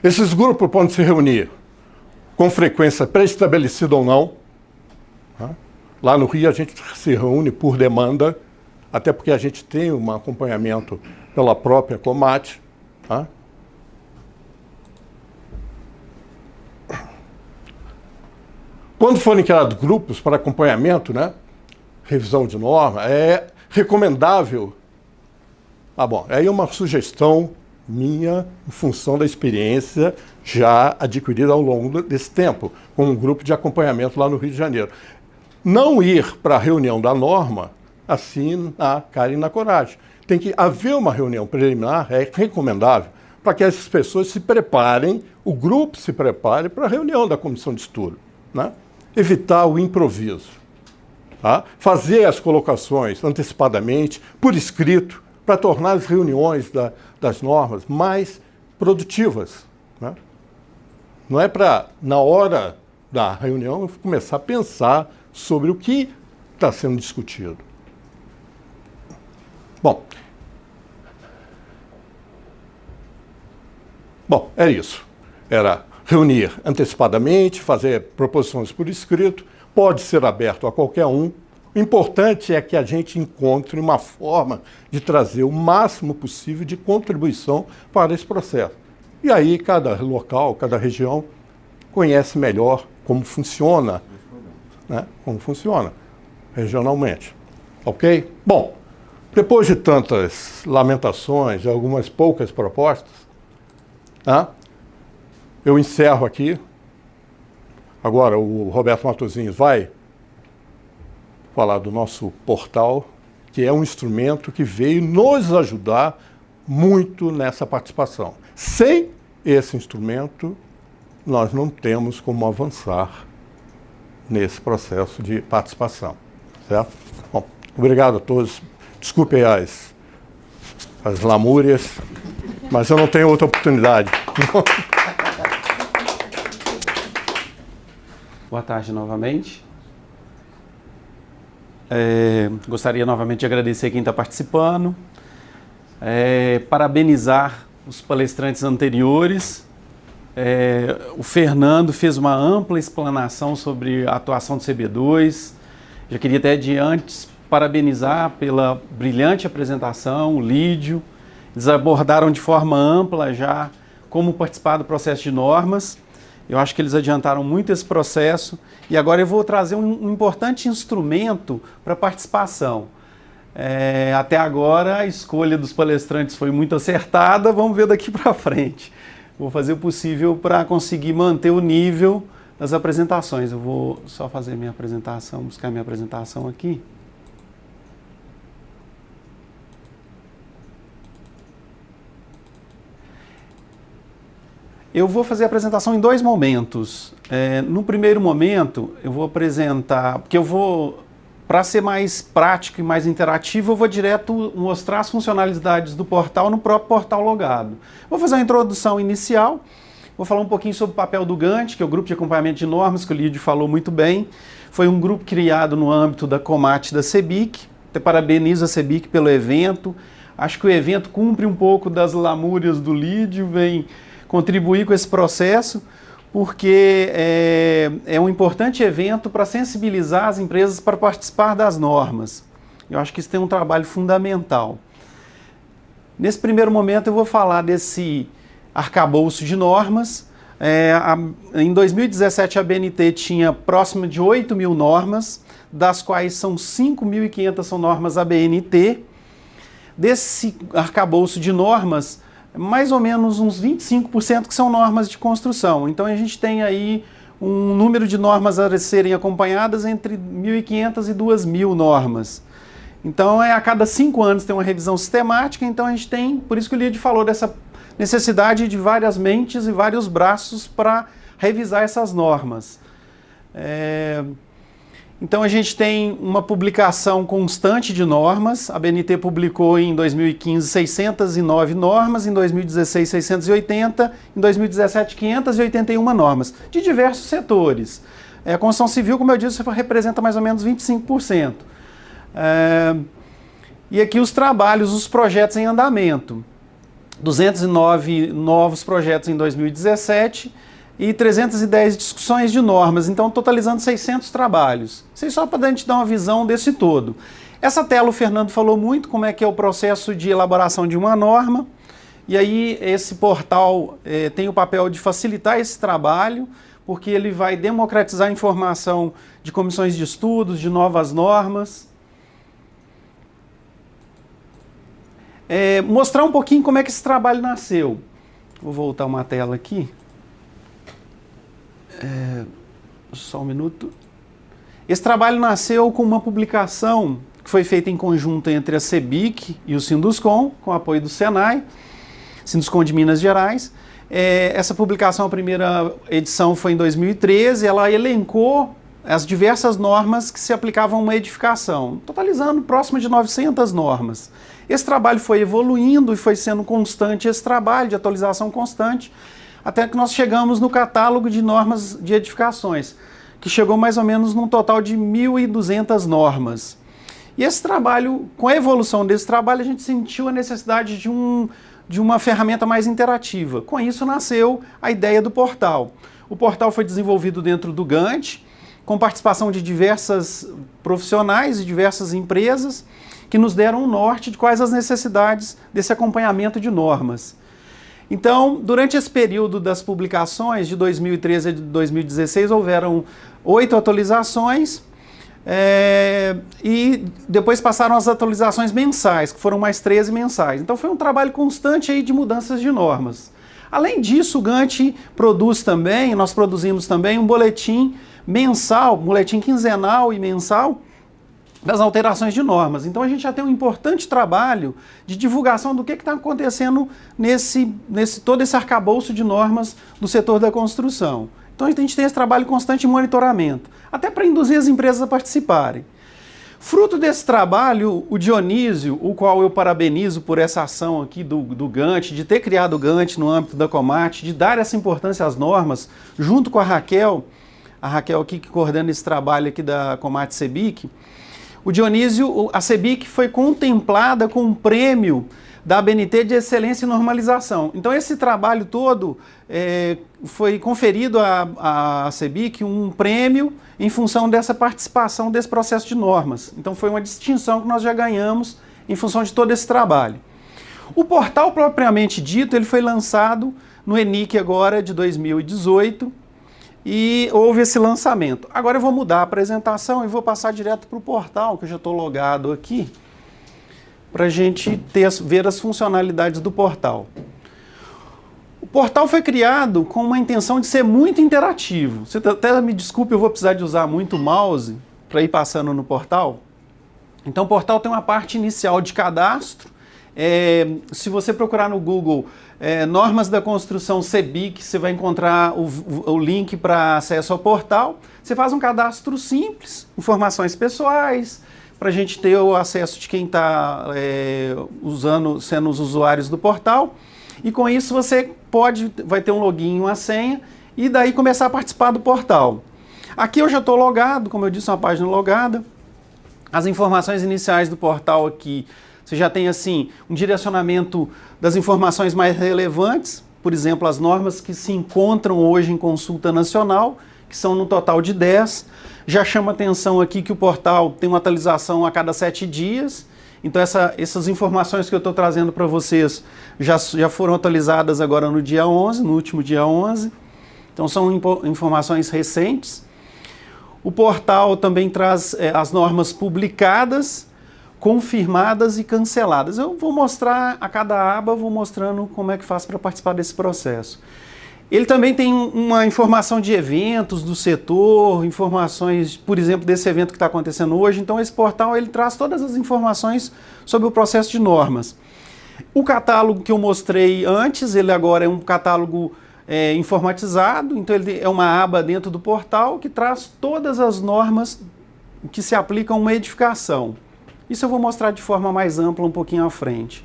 Esses grupos podem se reunir com frequência pré-estabelecida ou não. Tá? Lá no Rio a gente se reúne por demanda, até porque a gente tem um acompanhamento pela própria Comate. Tá? Quando forem criados grupos para acompanhamento, né, revisão de norma, é recomendável. Aí uma sugestão minha, em função da experiência já adquirida ao longo desse tempo, com um grupo de acompanhamento lá no Rio de Janeiro. Não ir para a reunião da norma assim na cara e na coragem. Tem que haver uma reunião preliminar, é recomendável, para que essas pessoas se preparem, o grupo se prepare para a reunião da comissão de estudo. Né? Evitar o improviso. Tá? Fazer as colocações antecipadamente, por escrito, para tornar as reuniões das normas mais produtivas. Né? Não é para, na hora da reunião, começar a pensar sobre o que está sendo discutido. Bom, é isso. Era reunir antecipadamente, fazer proposições por escrito, pode ser aberto a qualquer um. O importante é que a gente encontre uma forma de trazer o máximo possível de contribuição para esse processo. E aí cada local, cada região conhece melhor como funciona, né? Como funciona regionalmente. Ok? Bom, depois de tantas lamentações e algumas poucas propostas, tá? Eu encerro aqui. Agora o Roberto Matosinhos vai falar do nosso portal, que é um instrumento que veio nos ajudar muito nessa participação. Sem esse instrumento, nós não temos como avançar nesse processo de participação. Certo? Bom, obrigado a todos. Desculpem as lamúrias, mas eu não tenho outra oportunidade. Boa tarde novamente. Gostaria novamente de agradecer quem está participando, parabenizar os palestrantes anteriores. O Fernando fez uma ampla explanação sobre a atuação do CB2. Já queria até de antes parabenizar pela brilhante apresentação, o Lídio. Eles abordaram de forma ampla já como participar do processo de normas. Eu acho que eles adiantaram muito esse processo e agora eu vou trazer um importante instrumento para a participação. Até agora a escolha dos palestrantes foi muito acertada, vamos ver daqui para frente. Vou fazer o possível para conseguir manter o nível das apresentações. Eu vou só fazer minha apresentação, buscar minha apresentação aqui. Eu vou fazer a apresentação em dois momentos. No primeiro momento, eu vou apresentar, porque para ser mais prático e mais interativo, eu vou direto mostrar as funcionalidades do portal no próprio portal logado. Vou fazer uma introdução inicial, vou falar um pouquinho sobre o papel do Gantt, que é o Grupo de Acompanhamento de Normas, que o Lídio falou muito bem. Foi um grupo criado no âmbito da Comate da CEBIC. Eu parabenizo a CEBIC pelo evento. Acho que o evento cumpre um pouco das lamúrias do Lídio, vem contribuir com esse processo, porque é um importante evento para sensibilizar as empresas para participar das normas. Eu acho que isso tem um trabalho fundamental. Nesse primeiro momento eu vou falar desse arcabouço de normas. Em 2017 a BNT tinha próximo de 8.000 normas, das quais são 5.500 são normas ABNT. Desse arcabouço de normas, mais ou menos uns 25% que são normas de construção. Então a gente tem aí um número de normas a serem acompanhadas entre 1.500 e 2.000 normas. Então a cada 5 anos tem uma revisão sistemática, então a gente tem, por isso que o Lídio falou dessa necessidade de várias mentes e vários braços para revisar essas normas. Então a gente tem uma publicação constante de normas. A BNT publicou em 2015 609 normas, em 2016 680, em 2017 581 normas, de diversos setores. A construção civil, como eu disse, representa mais ou menos 25%. E aqui os trabalhos, os projetos em andamento. 209 novos projetos em 2017, e 310 discussões de normas, então totalizando 600 trabalhos. Isso aí só para a gente dar uma visão desse todo. Essa tela o Fernando falou muito, como é que é o processo de elaboração de uma norma, e aí esse portal tem o papel de facilitar esse trabalho, porque ele vai democratizar a informação de comissões de estudos, de novas normas. Mostrar um pouquinho como é que esse trabalho nasceu. Vou voltar uma tela aqui. Só um minuto. Esse trabalho nasceu com uma publicação que foi feita em conjunto entre a CEBIC e o Sinduscom, com o apoio do Senai, Sinduscom de Minas Gerais. Essa publicação, a primeira edição foi em 2013, ela elencou as diversas normas que se aplicavam a uma edificação, totalizando próximo de 900 normas. Esse trabalho foi evoluindo e foi sendo constante esse trabalho de atualização constante, até que nós chegamos no catálogo de normas de edificações, que chegou mais ou menos num total de 1.200 normas. E esse trabalho, com a evolução desse trabalho, a gente sentiu a necessidade de uma ferramenta mais interativa. Com isso nasceu a ideia do portal. O portal foi desenvolvido dentro do Gantt, com participação de diversas profissionais e diversas empresas, que nos deram um norte de quais as necessidades desse acompanhamento de normas. Então, durante esse período das publicações, de 2013 a 2016, houveram 8 atualizações, e depois passaram as atualizações mensais, que foram mais 13 mensais. Então foi um trabalho constante aí de mudanças de normas. Além disso, o Gantt nós produzimos também um boletim mensal, boletim quinzenal e mensal, das alterações de normas. Então a gente já tem um importante trabalho de divulgação do que está acontecendo todo esse arcabouço de normas do setor da construção. Então a gente tem esse trabalho constante de monitoramento, até para induzir as empresas a participarem. Fruto desse trabalho, o Dionísio, o qual eu parabenizo por essa ação aqui do Gantt, de ter criado o Gantt no âmbito da Comat, de dar essa importância às normas, junto com a Raquel aqui que coordena esse trabalho aqui da Comat CEBIC. O Dionísio, a CEBIC foi contemplada com um prêmio da ABNT de Excelência e Normalização. Então esse trabalho todo foi conferido à CEBIC um prêmio em função dessa participação desse processo de normas. Então foi uma distinção que nós já ganhamos em função de todo esse trabalho. O portal propriamente dito, ele foi lançado no ENIC agora de 2018, e houve esse lançamento. Agora eu vou mudar a apresentação e vou passar direto para o portal, que eu já estou logado aqui, para a gente ver as funcionalidades do portal. O portal foi criado com uma intenção de ser muito interativo. Você até me desculpe, eu vou precisar de usar muito o mouse para ir passando no portal. Então o portal tem uma parte inicial de cadastro. Se você procurar no Google normas da construção CEBIC, você vai encontrar o link para acesso ao portal. Você faz um cadastro simples, informações pessoais, para a gente ter o acesso de quem está sendo os usuários do portal. E com isso você vai ter um login e uma senha, e daí começar a participar do portal. Aqui eu já estou logado, como eu disse, uma página logada. As informações iniciais do portal aqui, você já tem assim um direcionamento das informações mais relevantes, por exemplo, as normas que se encontram hoje em consulta nacional, que são no total de 10. Já chama atenção aqui que o portal tem uma atualização a cada 7 dias. Então essas informações que eu estou trazendo para vocês já foram atualizadas agora no dia 11, no último dia 11. Então são informações recentes. O portal também traz as normas publicadas, confirmadas e canceladas. Eu vou mostrar a cada aba, vou mostrando como é que faz para participar desse processo. Ele também tem uma informação de eventos do setor, informações, por exemplo, desse evento que está acontecendo hoje. Então esse portal ele traz todas as informações sobre o processo de normas. O catálogo que eu mostrei antes, ele agora é um catálogo informatizado, então ele é uma aba dentro do portal que traz todas as normas que se aplicam a uma edificação. Isso eu vou mostrar de forma mais ampla um pouquinho à frente.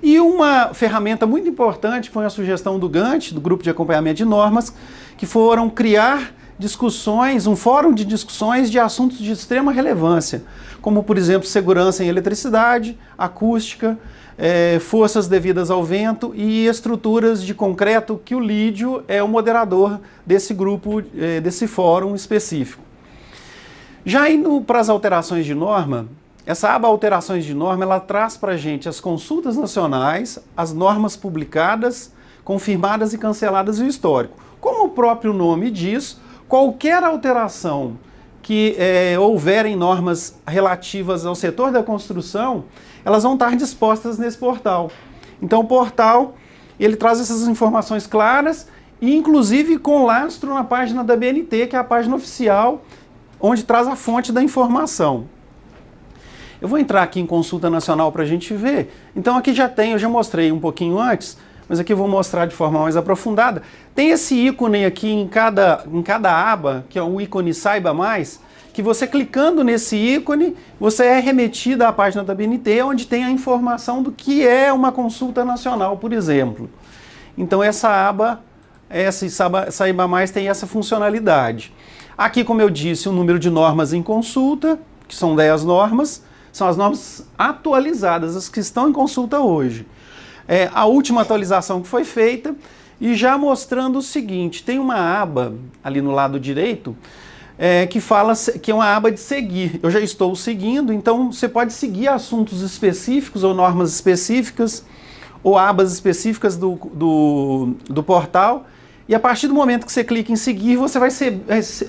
E uma ferramenta muito importante foi a sugestão do Gantt, do Grupo de Acompanhamento de Normas, que foram criar discussões, um fórum de discussões de assuntos de extrema relevância, como, por exemplo, segurança em eletricidade, acústica, forças devidas ao vento e estruturas de concreto, que o Lídio é o moderador desse grupo, desse fórum específico. Já indo para as alterações de norma, essa aba alterações de norma, ela traz para a gente as consultas nacionais, as normas publicadas, confirmadas e canceladas e o histórico. Como o próprio nome diz, qualquer alteração que houver em normas relativas ao setor da construção, elas vão estar dispostas nesse portal. Então o portal, ele traz essas informações claras e inclusive com lastro na página da BNT, que é a página oficial, onde traz a fonte da informação. Eu vou entrar aqui em consulta nacional para a gente ver. Então aqui já tem, eu já mostrei um pouquinho antes, mas aqui eu vou mostrar de forma mais aprofundada. Tem esse ícone aqui em cada aba, que é o ícone Saiba Mais, que você clicando nesse ícone, você é remetido à página da BNT, onde tem a informação do que é uma consulta nacional, por exemplo. Então essa aba, Saiba Mais, tem essa funcionalidade. Aqui, como eu disse, o número de normas em consulta, que são 10 normas, são as normas atualizadas, as que estão em consulta hoje. A última atualização que foi feita, e já mostrando o seguinte, tem uma aba ali no lado direito, que fala que é uma aba de seguir. Eu já estou seguindo, então você pode seguir assuntos específicos ou normas específicas ou abas específicas do portal, e a partir do momento que você clica em seguir, você vai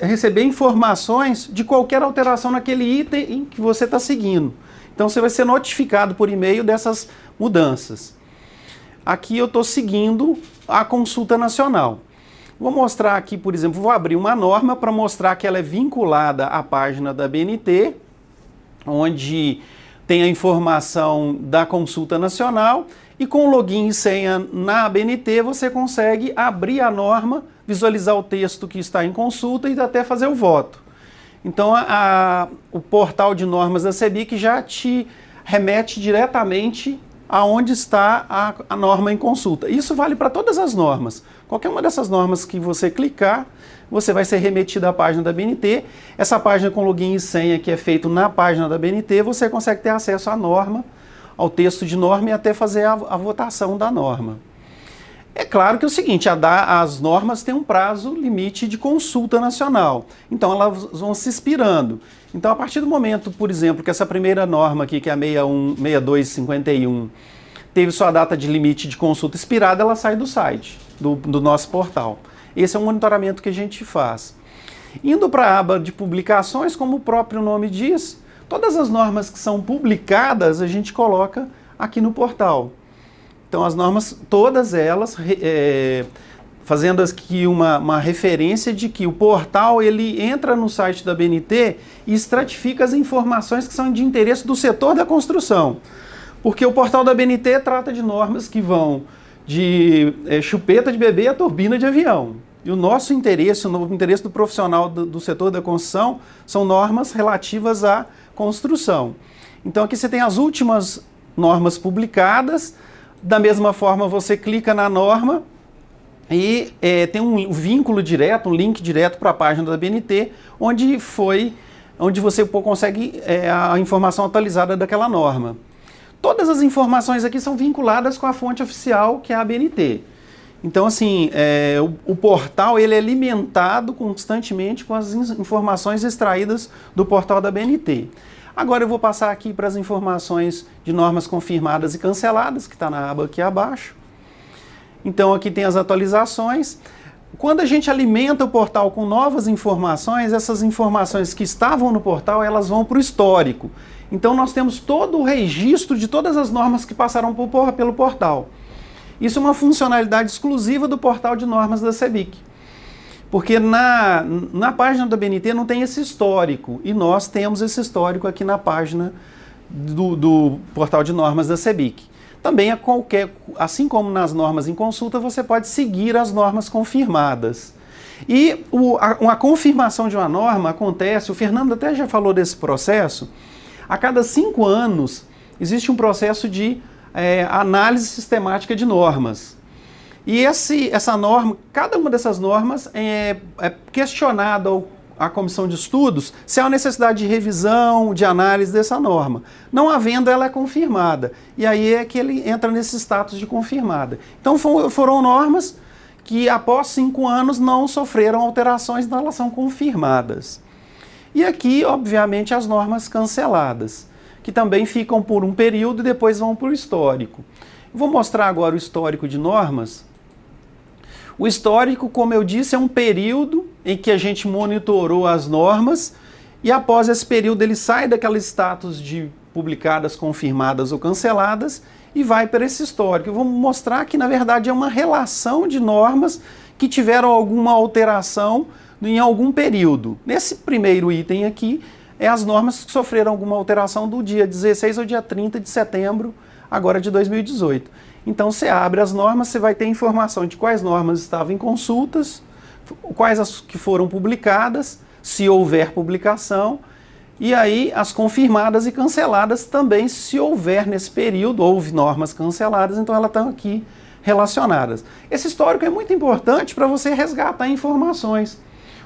receber informações de qualquer alteração naquele item em que você está seguindo. Então você vai ser notificado por e-mail dessas mudanças. Aqui eu estou seguindo a consulta nacional. Vou mostrar aqui, por exemplo, vou abrir uma norma para mostrar que ela é vinculada à página da BNT, onde tem a informação da consulta nacional, e com login e senha na BNT você consegue abrir a norma, visualizar o texto que está em consulta e até fazer o voto. Então o portal de normas da CEBIC já te remete diretamente aonde está a norma em consulta. Isso vale para todas as normas. Qualquer uma dessas normas que você clicar, você vai ser remetido à página da BNT. Essa página com login e senha que é feito na página da BNT, você consegue ter acesso à norma, ao texto de norma e até fazer a votação da norma. É claro que é o seguinte, as normas têm um prazo limite de consulta nacional, então elas vão se expirando. Então a partir do momento, por exemplo, que essa primeira norma aqui, que é a 6251, teve sua data de limite de consulta expirada, ela sai do site, do nosso portal. Esse é um monitoramento que a gente faz. Indo para a aba de publicações, como o próprio nome diz, todas as normas que são publicadas a gente coloca aqui no portal. Então as normas, todas elas, fazendo aqui uma referência de que o portal ele entra no site da BNT e estratifica as informações que são de interesse do setor da construção. Porque o portal da BNT trata de normas que vão de chupeta de bebê a turbina de avião. E o nosso interesse, o interesse do profissional do setor da construção, são normas relativas à construção. Então aqui você tem as últimas normas publicadas. Da mesma forma, você clica na norma e tem um vínculo direto, um link direto para a página da BNT, onde você consegue a informação atualizada daquela norma. Todas as informações aqui são vinculadas com a fonte oficial, que é a BNT. Então, assim, o portal ele é alimentado constantemente com as informações extraídas do portal da BNT. Agora eu vou passar aqui para as informações de normas confirmadas e canceladas, que está na aba aqui abaixo. Então aqui tem as atualizações. Quando a gente alimenta o portal com novas informações, essas informações que estavam no portal, elas vão para o histórico. Então nós temos todo o registro de todas as normas que passaram pelo portal. Isso é uma funcionalidade exclusiva do portal de normas da CEBIC. Porque na página da BNT não tem esse histórico, e nós temos esse histórico aqui na página do portal de normas da CEBIC. Também assim como nas normas em consulta, você pode seguir as normas confirmadas. E uma confirmação de uma norma acontece, o Fernando até já falou desse processo, a cada 5 anos existe um processo de análise sistemática de normas. E essa norma, cada uma dessas normas é questionada a comissão de estudos se há necessidade de revisão, de análise dessa norma. Não havendo, ela é confirmada. E aí é que ele entra nesse status de confirmada. Então foram normas que após 5 anos não sofreram alterações, então elas são confirmadas. E aqui, obviamente, as normas canceladas, que também ficam por um período e depois vão para o histórico. Vou mostrar agora o histórico de normas. O histórico, como eu disse, é um período em que a gente monitorou as normas e após esse período ele sai daquele status de publicadas, confirmadas ou canceladas e vai para esse histórico. Eu vou mostrar que, na verdade, é uma relação de normas que tiveram alguma alteração em algum período. Nesse primeiro item aqui, é as normas que sofreram alguma alteração do dia 16 ao dia 30 de setembro, agora de 2018. Então, você abre as normas, você vai ter informação de quais normas estavam em consultas, quais as que foram publicadas, se houver publicação, e aí as confirmadas e canceladas também, se houver nesse período, houve normas canceladas, então elas estão aqui relacionadas. Esse histórico é muito importante para você resgatar informações.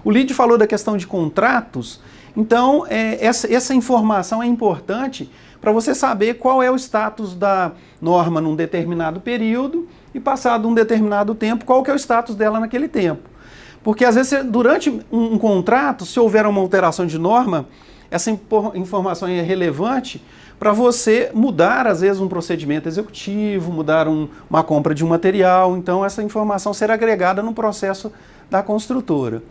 O Lídio falou da questão de contratos, então essa informação é importante para você saber qual é o status da norma num determinado período e passado um determinado tempo, qual que é o status dela naquele tempo. Porque às vezes durante um contrato, se houver uma alteração de norma, essa informação é relevante para você mudar, às vezes, um procedimento executivo, mudar uma compra de um material, então essa informação será agregada no processo da construtora.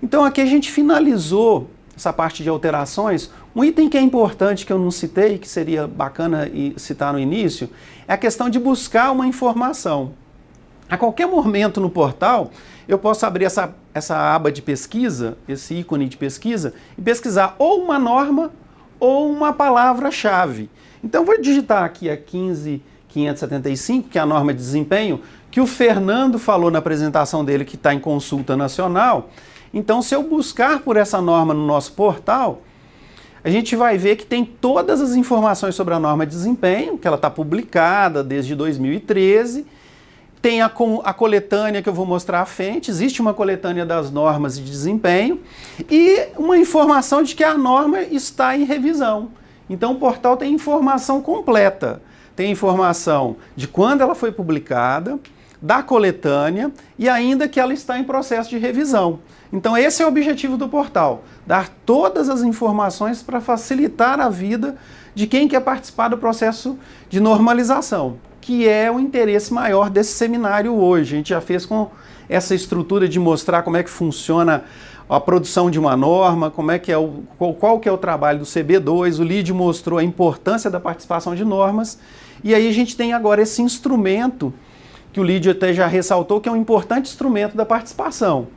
Então aqui a gente finalizou essa parte de alterações. Um item que é importante, que eu não citei, que seria bacana citar no início, é a questão de buscar uma informação. A qualquer momento no portal, eu posso abrir essa aba de pesquisa, esse ícone de pesquisa, e pesquisar ou uma norma ou uma palavra-chave. Então, vou digitar aqui a 15575, que é a norma de desempenho, que o Fernando falou na apresentação dele, que está em consulta nacional. Então, se eu buscar por essa norma no nosso portal, a gente vai ver que tem todas as informações sobre a norma de desempenho, que ela está publicada desde 2013, tem a coletânea que eu vou mostrar à frente, existe uma coletânea das normas de desempenho e uma informação de que a norma está em revisão. Então, o portal tem informação completa, tem informação de quando ela foi publicada, da coletânea e ainda que ela está em processo de revisão. Então esse é o objetivo do portal, dar todas as informações para facilitar a vida de quem quer participar do processo de normalização, que é o interesse maior desse seminário hoje. A gente já fez com essa estrutura de mostrar como é que funciona a produção de uma norma, qual que é o trabalho do CB2, o Lídio mostrou a importância da participação de normas, e aí a gente tem agora esse instrumento que o Lídio até já ressaltou, que é um importante instrumento da participação.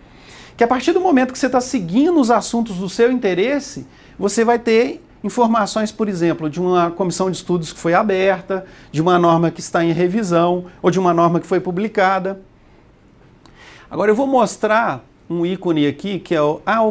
Que a partir do momento que você está seguindo os assuntos do seu interesse, você vai ter informações, por exemplo, de uma comissão de estudos que foi aberta, de uma norma que está em revisão, ou de uma norma que foi publicada. Agora eu vou mostrar um ícone aqui, que é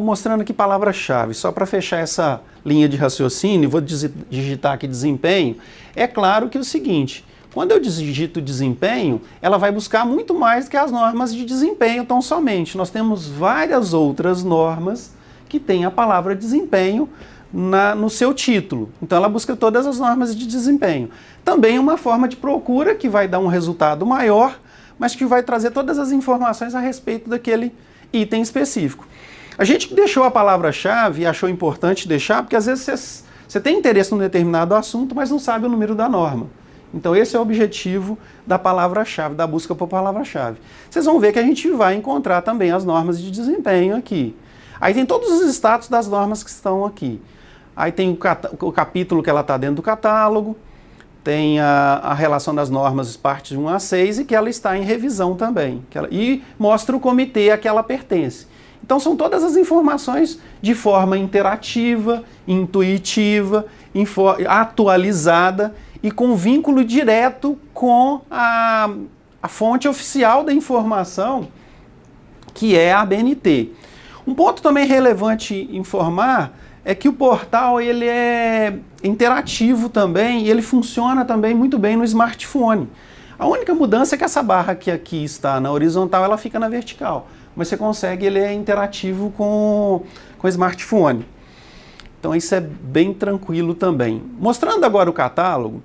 mostrando aqui palavra-chave, só para fechar essa linha de raciocínio, vou digitar aqui desempenho. É claro que é o seguinte, quando eu digito desempenho, ela vai buscar muito mais do que as normas de desempenho tão somente. Nós temos várias outras normas que têm a palavra desempenho no seu título. Então ela busca todas as normas de desempenho. Também uma forma de procura que vai dar um resultado maior, mas que vai trazer todas as informações a respeito daquele item específico. A gente deixou a palavra-chave e achou importante deixar, porque às vezes você tem interesse num determinado assunto, mas não sabe o número da norma. Então esse é o objetivo da palavra-chave, da busca por palavra-chave. Vocês vão ver que a gente vai encontrar também as normas de desempenho aqui. Aí tem todos os status das normas que estão aqui. Aí tem o capítulo que ela está dentro do catálogo, tem a relação das normas partes 1 a 6 e que ela está em revisão também. E mostra o comitê a que ela pertence. Então são todas as informações de forma interativa, intuitiva, atualizada e com vínculo direto com a fonte oficial da informação, que é a ABNT. Um ponto também relevante informar é que o portal ele é interativo também e ele funciona também muito bem no smartphone. A única mudança é que essa barra que aqui está na horizontal, ela fica na vertical. Mas você consegue, ele é interativo com o smartphone. Então isso é bem tranquilo também. Mostrando agora o catálogo,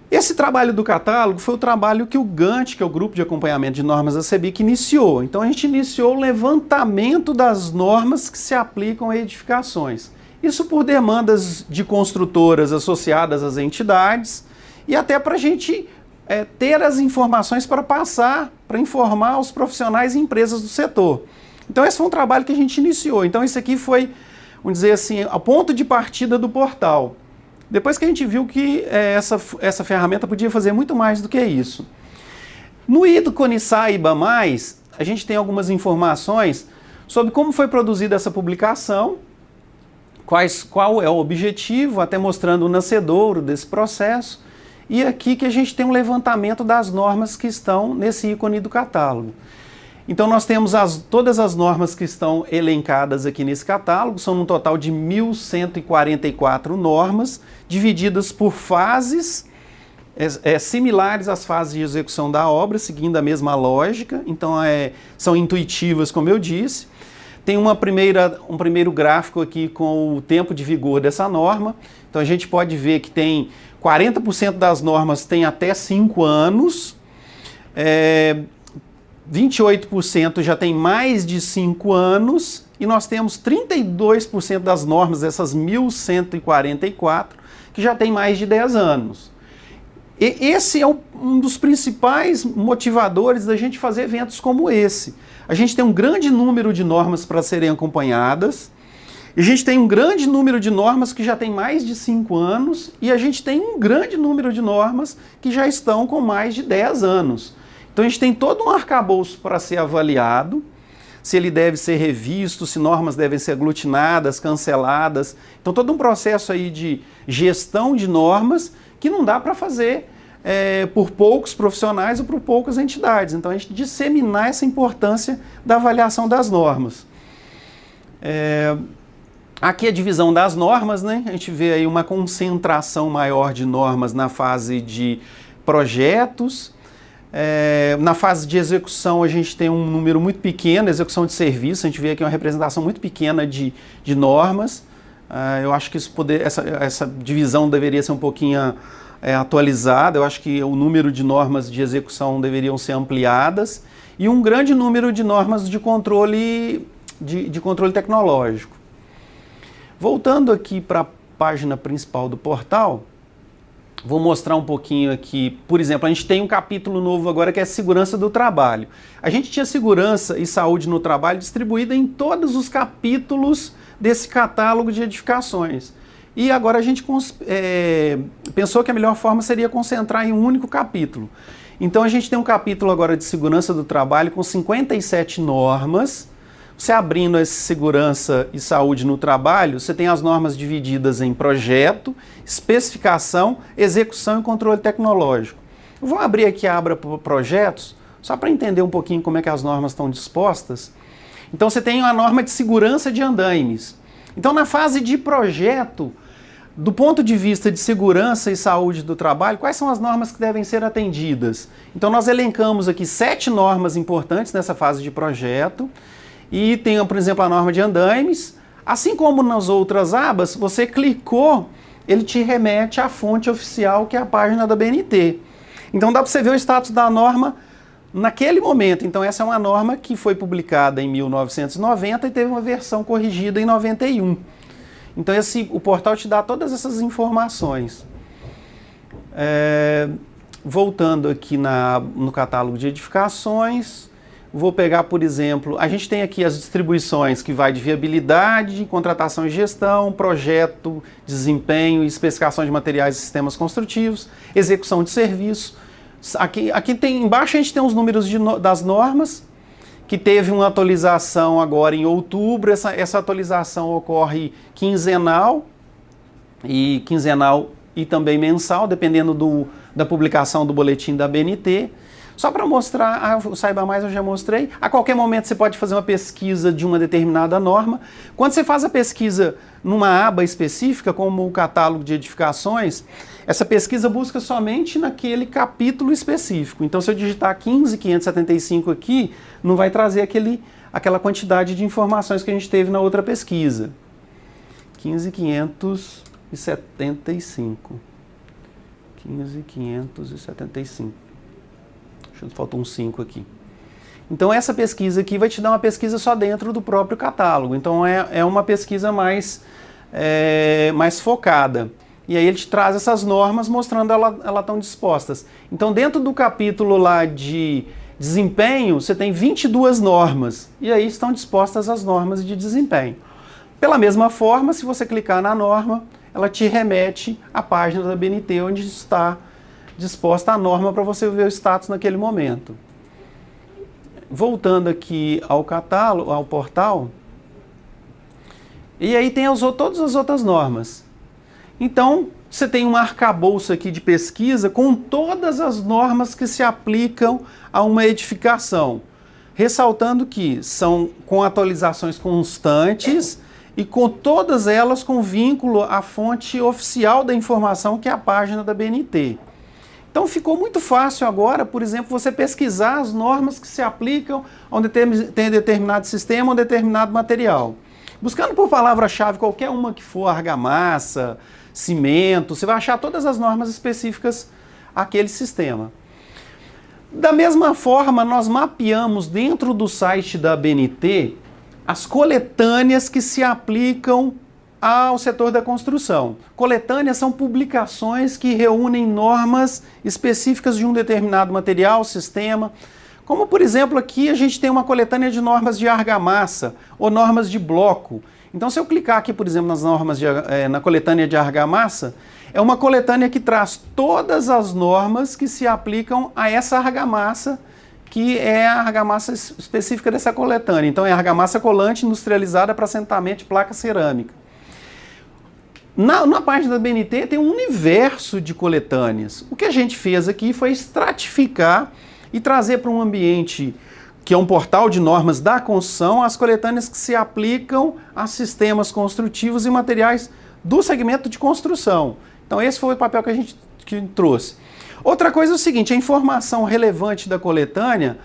esse trabalho do catálogo foi o trabalho que o GANT, que é o Grupo de Acompanhamento de Normas da CEBIC, iniciou. Então a gente iniciou o levantamento das normas que se aplicam a edificações. Isso por demandas de construtoras associadas às entidades e até para a gente ter as informações para passar, para informar os profissionais e empresas do setor. Então esse foi um trabalho que a gente iniciou. Então isso aqui foi, vamos dizer assim, a ponto de partida do portal. Depois que a gente viu que essa ferramenta podia fazer muito mais do que isso. No ícone Saiba Mais, a gente tem algumas informações sobre como foi produzida essa publicação, qual é o objetivo, até mostrando o nascedouro desse processo, e aqui que a gente tem um levantamento das normas que estão nesse ícone do catálogo. Então nós temos todas as normas que estão elencadas aqui nesse catálogo, são um total de 1.144 normas, divididas por fases, similares às fases de execução da obra, seguindo a mesma lógica, então são intuitivas, como eu disse. Tem um primeiro gráfico aqui com o tempo de vigor dessa norma, então a gente pode ver que tem 40% das normas tem até 5 anos, 28% já tem mais de 5 anos e nós temos 32% das normas, dessas 1.144, que já tem mais de 10 anos. E esse é um dos principais motivadores da gente fazer eventos como esse. A gente tem um grande número de normas para serem acompanhadas, e a gente tem um grande número de normas que já tem mais de 5 anos, e a gente tem um grande número de normas que já estão com mais de 10 anos. Então a gente tem todo um arcabouço para ser avaliado, se ele deve ser revisto, se normas devem ser aglutinadas, canceladas. Então todo um processo aí de gestão de normas que não dá para fazer por poucos profissionais ou por poucas entidades. Então a gente disseminar essa importância da avaliação das normas. Aqui a divisão das normas, né? A gente vê aí uma concentração maior de normas na fase de projetos. Na fase de execução a gente tem um número muito pequeno, execução de serviço, a gente vê aqui uma representação muito pequena de normas. Eu acho que essa divisão deveria ser um pouquinho atualizada, eu acho que o número de normas de execução deveriam ser ampliadas e um grande número de normas de controle, de controle tecnológico. Voltando aqui para a página principal do portal, vou mostrar um pouquinho aqui. Por exemplo, a gente tem um capítulo novo agora que é segurança do trabalho. A gente tinha segurança e saúde no trabalho distribuída em todos os capítulos desse catálogo de edificações. E agora a gente pensou que a melhor forma seria concentrar em um único capítulo. Então a gente tem um capítulo agora de segurança do trabalho com 57 normas. Você abrindo essa segurança e saúde no trabalho, você tem as normas divididas em projeto, especificação, execução e controle tecnológico. Eu vou abrir aqui a aba para projetos, só para entender um pouquinho como é que as normas estão dispostas. Então você tem a norma de segurança de andaimes. Então na fase de projeto, do ponto de vista de segurança e saúde do trabalho, quais são as normas que devem ser atendidas? Então nós elencamos aqui 7 normas importantes nessa fase de projeto. E tem, por exemplo, a norma de andaimes. Assim como nas outras abas, você clicou, ele te remete à fonte oficial, que é a página da BNT. Então dá para você ver o status da norma naquele momento. Então essa é uma norma que foi publicada em 1990 e teve uma versão corrigida em 91. Então o portal te dá todas essas informações. Voltando aqui no catálogo de edificações, vou pegar, por exemplo, a gente tem aqui as distribuições que vai de viabilidade, contratação e gestão, projeto, desempenho e especificação de materiais e sistemas construtivos, execução de serviço. Aqui tem, embaixo a gente tem os números das normas, que teve uma atualização agora em outubro. Essa atualização ocorre quinzenal e também mensal, dependendo da publicação do boletim da BNT. Só para mostrar, o Saiba Mais eu já mostrei. A qualquer momento você pode fazer uma pesquisa de uma determinada norma. Quando você faz a pesquisa numa aba específica, como o catálogo de edificações, essa pesquisa busca somente naquele capítulo específico. Então, se eu digitar 15.575 aqui, não vai trazer aquela quantidade de informações que a gente teve na outra pesquisa. 15.575. 15.575. Faltou um 5 aqui. Então essa pesquisa aqui vai te dar uma pesquisa só dentro do próprio catálogo. Então é uma pesquisa mais focada. E aí ele te traz essas normas mostrando elas estão dispostas. Então dentro do capítulo lá de desempenho, você tem 22 normas. E aí estão dispostas as normas de desempenho. Pela mesma forma, se você clicar na norma, ela te remete à página da BNT, onde está disposta a norma para você ver o status naquele momento. Voltando aqui ao catálogo, ao portal, e aí tem todas as outras normas. Então, você tem um arcabouço aqui de pesquisa com todas as normas que se aplicam a uma edificação, ressaltando que são com atualizações constantes e com todas elas com vínculo à fonte oficial da informação, que é a página da BNT. Então ficou muito fácil agora, por exemplo, você pesquisar as normas que se aplicam a um determinado sistema, a um determinado material. Buscando por palavra-chave qualquer uma que for, argamassa, cimento, você vai achar todas as normas específicas àquele sistema. Da mesma forma, nós mapeamos dentro do site da BNT as coletâneas que se aplicam ao setor da construção. Coletâneas são publicações que reúnem normas específicas de um determinado material, sistema. Como, por exemplo, aqui a gente tem uma coletânea de normas de argamassa ou normas de bloco. Então, se eu clicar aqui, por exemplo, nas normas na coletânea de argamassa, é uma coletânea que traz todas as normas que se aplicam a essa argamassa, que é a argamassa específica dessa coletânea. Então, é argamassa colante industrializada para assentamento de placa cerâmica. Na página da BNT tem um universo de coletâneas. O que a gente fez aqui foi estratificar e trazer para um ambiente que é um portal de normas da construção as coletâneas que se aplicam a sistemas construtivos e materiais do segmento de construção. Então esse foi o papel que a gente trouxe. Outra coisa é o seguinte, a informação relevante da coletânea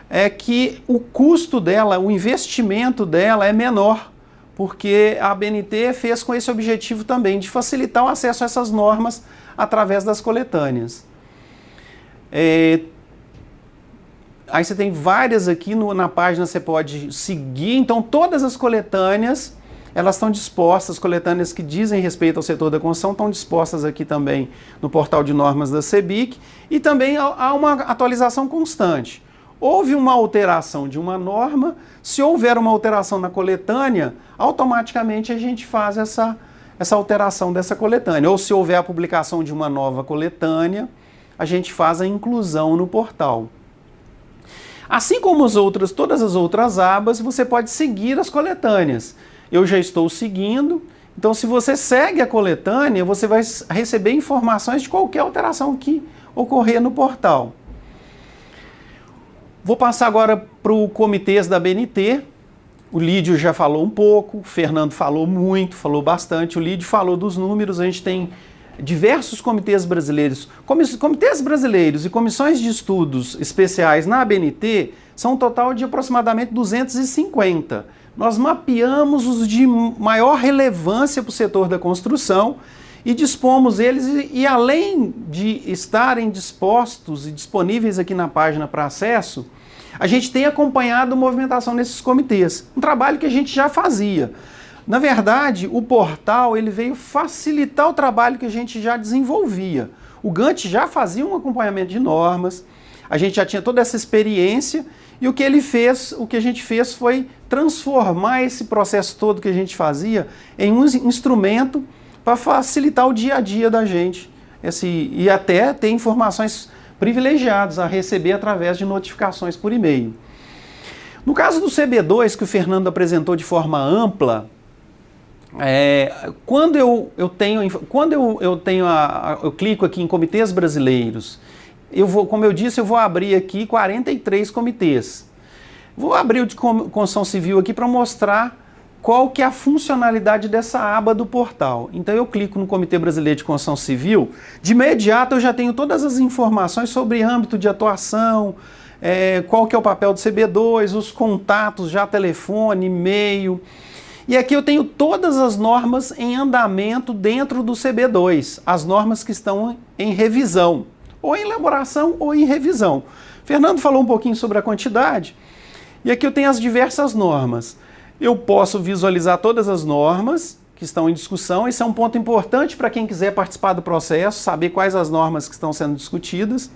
é que o custo dela, o investimento dela é menor, porque a BNT fez com esse objetivo também, de facilitar o acesso a essas normas através das coletâneas. Aí você tem várias aqui na página, você pode seguir. Então todas as coletâneas, elas estão dispostas, as coletâneas que dizem respeito ao setor da construção estão dispostas aqui também no portal de normas da CEBIC, e também há uma atualização constante. Houve uma alteração de uma norma, se houver uma alteração na coletânea, automaticamente a gente faz essa alteração dessa coletânea. Ou se houver a publicação de uma nova coletânea, a gente faz a inclusão no portal. Assim como todas as outras abas, você pode seguir as coletâneas. Eu já estou seguindo, então se você segue a coletânea, você vai receber informações de qualquer alteração que ocorrer no portal. Vou passar agora para o comitês da BNT. O Lídio já falou um pouco, o Fernando falou muito, falou bastante, o Lídio falou dos números. A gente tem diversos comitês brasileiros. Comitês brasileiros e comissões de estudos especiais na BNT são um total de aproximadamente 250. Nós mapeamos os de maior relevância para o setor da construção e dispomos eles, e além de estarem dispostos e disponíveis aqui na página para acesso, a gente tem acompanhado a movimentação nesses comitês, um trabalho que a gente já fazia. Na verdade, o portal ele veio facilitar o trabalho que a gente já desenvolvia. O Gantt já fazia um acompanhamento de normas, a gente já tinha toda essa experiência, e o que a gente fez foi transformar esse processo todo que a gente fazia em um instrumento para facilitar o dia a dia da gente, e até ter informações privilegiadas a receber através de notificações por e-mail. No caso do CB2, que o Fernando apresentou de forma ampla, quando eu clico aqui em comitês brasileiros como eu disse, eu vou abrir aqui 43 comitês. Vou abrir o de construção civil aqui para mostrar qual que é a funcionalidade dessa aba do portal. Então eu clico no Comitê Brasileiro de Construção Civil, de imediato eu já tenho todas as informações sobre âmbito de atuação, qual que é o papel do CB2, os contatos, já telefone, e-mail. E aqui eu tenho todas as normas em andamento dentro do CB2, as normas que estão em revisão, ou em elaboração ou em revisão. Fernando falou um pouquinho sobre a quantidade, e aqui eu tenho as diversas normas. Eu posso visualizar todas as normas que estão em discussão. Esse é um ponto importante para quem quiser participar do processo, saber quais as normas que estão sendo discutidas.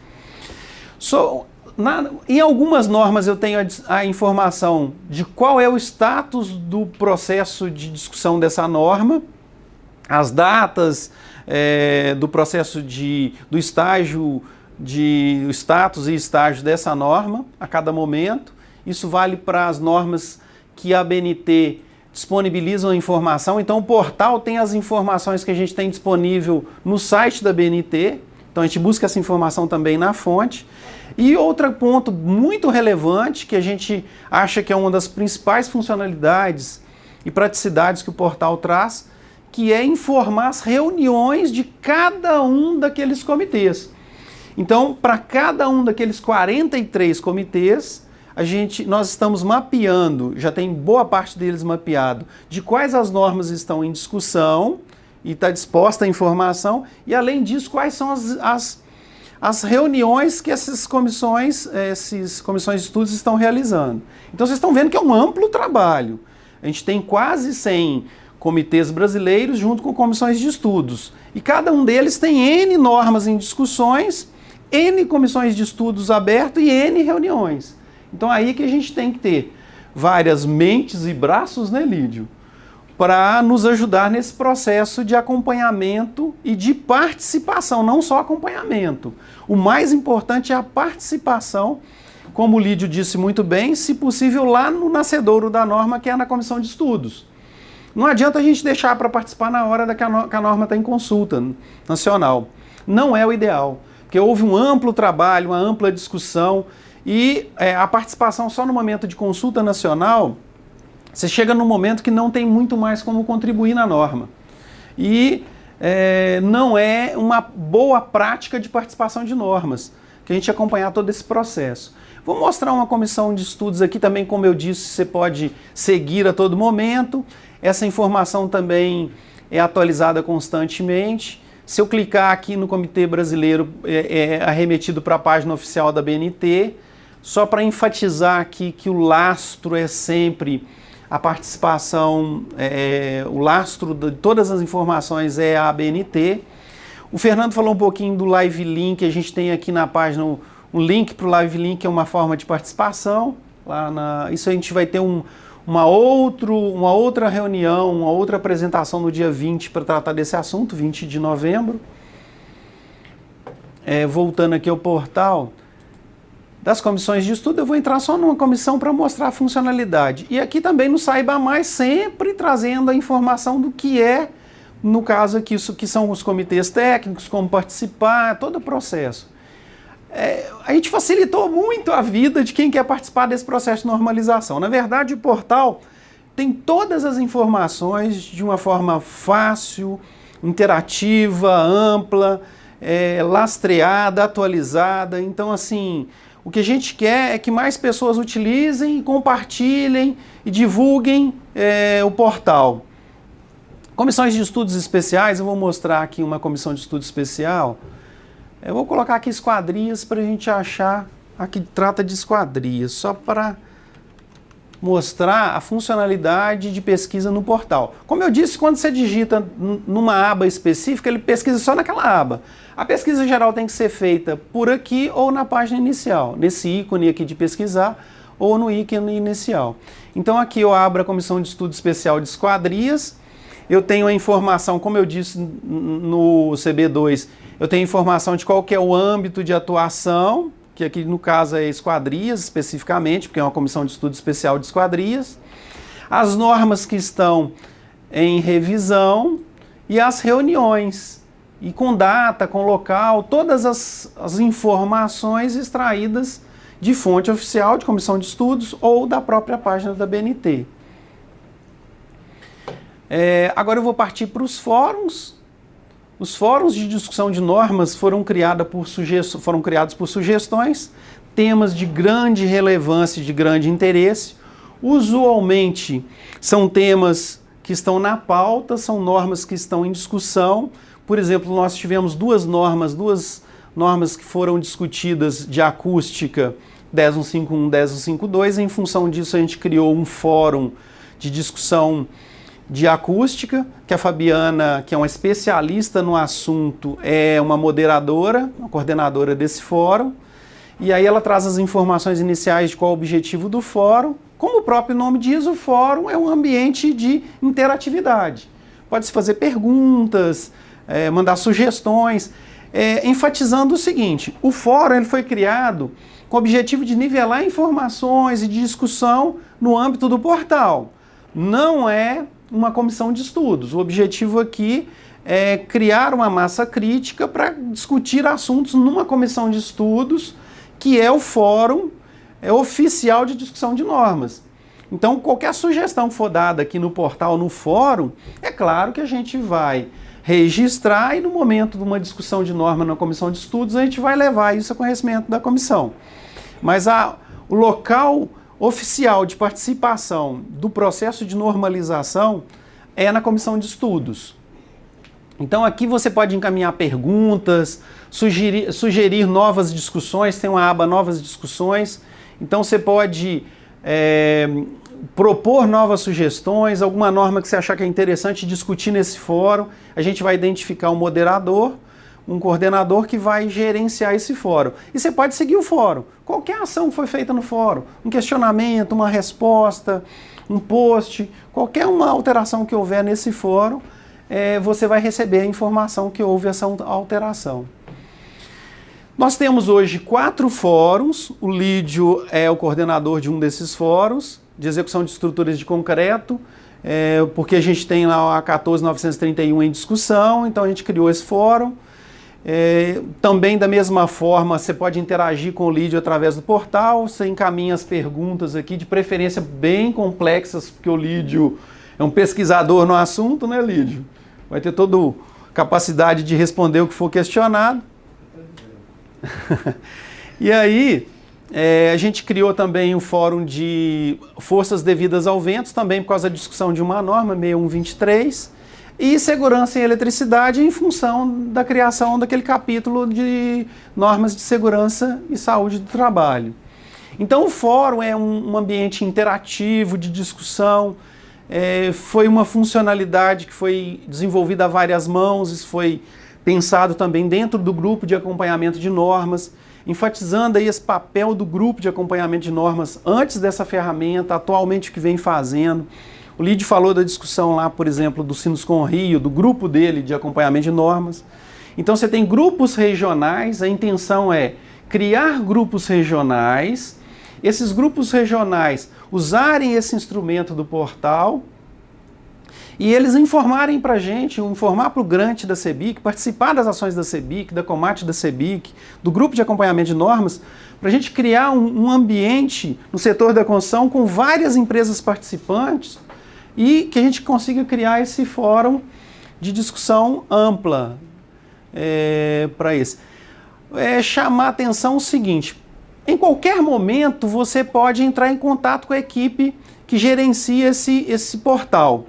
Em algumas normas eu tenho a informação de qual é o status do processo de discussão dessa norma, as datas do processo do estágio, o status e estágio dessa norma a cada momento. Isso vale para as normas que a ABNT disponibilizam a informação. Então o portal tem as informações que a gente tem disponível no site da ABNT. Então a gente busca essa informação também na fonte. E outro ponto muito relevante, que a gente acha que é uma das principais funcionalidades e praticidades que o portal traz, que é informar as reuniões de cada um daqueles comitês. Então, para cada um daqueles 43 comitês, nós estamos mapeando, já tem boa parte deles mapeado, de quais as normas estão em discussão e está disposta a informação, e além disso, quais são as reuniões que essas comissões de estudos estão realizando. Então vocês estão vendo que é um amplo trabalho. A gente tem quase 100 comitês brasileiros junto com comissões de estudos, e cada um deles tem N normas em discussões, N comissões de estudos abertas e N reuniões. Então aí que a gente tem que ter várias mentes e braços, né, Lídio, para nos ajudar nesse processo de acompanhamento e de participação, não só acompanhamento. O mais importante é a participação, como o Lídio disse muito bem, se possível lá no nascedouro da norma, que é na comissão de estudos. Não adianta a gente deixar para participar na hora que a norma está em consulta nacional. Não é o ideal, porque houve um amplo trabalho, uma ampla discussão, e a participação só no momento de consulta nacional, você chega num momento que não tem muito mais como contribuir na norma. E não é uma boa prática de participação de normas, que a gente acompanhar todo esse processo. Vou mostrar uma comissão de estudos aqui também, como eu disse, você pode seguir a todo momento. Essa informação também é atualizada constantemente. Se eu clicar aqui no Comitê Brasileiro, é arremetido para a página oficial da ABNT. Só para enfatizar aqui que o lastro é sempre a participação, o lastro de todas as informações é a ABNT. O Fernando falou um pouquinho do Live Link, a gente tem aqui na página um link para o Live Link, é uma forma de participação. Isso a gente vai ter uma outra reunião, uma outra apresentação no dia 20 para tratar desse assunto, 20 de novembro. Voltando aqui ao portal das comissões de estudo, eu vou entrar só numa comissão para mostrar a funcionalidade. E aqui também no Saiba Mais, sempre trazendo a informação do que no caso aqui, isso que são os comitês técnicos, como participar, todo o processo. A gente facilitou muito a vida de quem quer participar desse processo de normalização. Na verdade, o portal tem todas as informações de uma forma fácil, interativa, ampla, lastreada, atualizada. Então, assim, o que a gente quer é que mais pessoas utilizem, compartilhem e divulguem o portal. Comissões de estudos especiais, eu vou mostrar aqui uma comissão de estudo especial. Eu vou colocar aqui esquadrias para a gente achar, aqui trata de esquadrias, só para mostrar a funcionalidade de pesquisa no portal. Como eu disse, quando você digita numa aba específica, ele pesquisa só naquela aba. A pesquisa geral tem que ser feita por aqui ou na página inicial, nesse ícone aqui de pesquisar ou no ícone inicial. Então aqui eu abro a comissão de estudo especial de esquadrias, eu tenho a informação, como eu disse no CB2, eu tenho informação de qual que é o âmbito de atuação, que aqui no caso é esquadrias especificamente, porque é uma comissão de estudo especial de esquadrias, as normas que estão em revisão e as reuniões. e com data, com local, todas as informações extraídas de fonte oficial, de comissão de estudos ou da própria página da BNT. Agora eu vou partir para os fóruns. Os fóruns de discussão de normas foram criados por sugestões, temas de grande relevância e de grande interesse. Usualmente são temas que estão na pauta, são normas que estão em discussão. Por exemplo, nós tivemos duas normas que foram discutidas de acústica, 10151 e 10152. Em função disso, a gente criou um fórum de discussão de acústica, que a Fabiana, que é uma especialista no assunto, é uma moderadora, uma coordenadora desse fórum. E aí ela traz as informações iniciais de qual é o objetivo do fórum. Como o próprio nome diz, o fórum é um ambiente de interatividade. Pode-se fazer perguntas, mandar sugestões, enfatizando o seguinte: o fórum ele foi criado com o objetivo de nivelar informações e de discussão no âmbito do portal. Não é uma comissão de estudos. O objetivo aqui é criar uma massa crítica para discutir assuntos numa comissão de estudos, que é o fórum oficial de discussão de normas. Então, qualquer sugestão que for dada aqui no portal, no fórum, é claro que a gente vai registrar e no momento de uma discussão de norma na comissão de estudos, a gente vai levar isso a conhecimento da comissão. Mas o local oficial de participação do processo de normalização é na comissão de estudos. Então aqui você pode encaminhar perguntas, sugerir novas discussões, tem uma aba Novas Discussões, então você pode propor novas sugestões, alguma norma que você achar que é interessante discutir nesse fórum, a gente vai identificar um moderador, um coordenador que vai gerenciar esse fórum. E você pode seguir o fórum. Qualquer ação que foi feita no fórum, um questionamento, uma resposta, um post, qualquer uma alteração que houver nesse fórum, você vai receber a informação que houve essa alteração. Nós temos hoje 4 fóruns, o Lídio é o coordenador de um desses fóruns, de execução de estruturas de concreto, porque a gente tem lá a 14.931 em discussão, então a gente criou esse fórum. Também da mesma forma você pode interagir com o Lídio através do portal, você encaminha as perguntas aqui, de preferência bem complexas, porque o Lídio é um pesquisador no assunto, né, Lídio? Vai ter toda a capacidade de responder o que for questionado. E aí, a gente criou também o fórum de forças devidas ao vento, também por causa da discussão de uma norma, 6123, e segurança em eletricidade em função da criação daquele capítulo de normas de segurança e saúde do trabalho. Então o fórum é um ambiente interativo, de discussão, foi uma funcionalidade que foi desenvolvida a várias mãos, isso foi pensado também dentro do grupo de acompanhamento de normas, enfatizando aí esse papel do grupo de acompanhamento de normas antes dessa ferramenta, atualmente o que vem fazendo. O Lídio falou da discussão lá, por exemplo, do Sinuscom Rio, do grupo dele de acompanhamento de normas. Então você tem grupos regionais, a intenção é criar grupos regionais, esses grupos regionais usarem esse instrumento do portal e eles informarem para a gente, informar para o grant da CEBIC, participar das ações da CEBIC, da Comate da CEBIC, do grupo de acompanhamento de normas, para a gente criar um ambiente no setor da construção com várias empresas participantes e que a gente consiga criar esse fórum de discussão ampla para esse. Chamar a atenção o seguinte: em qualquer momento você pode entrar em contato com a equipe que gerencia esse portal.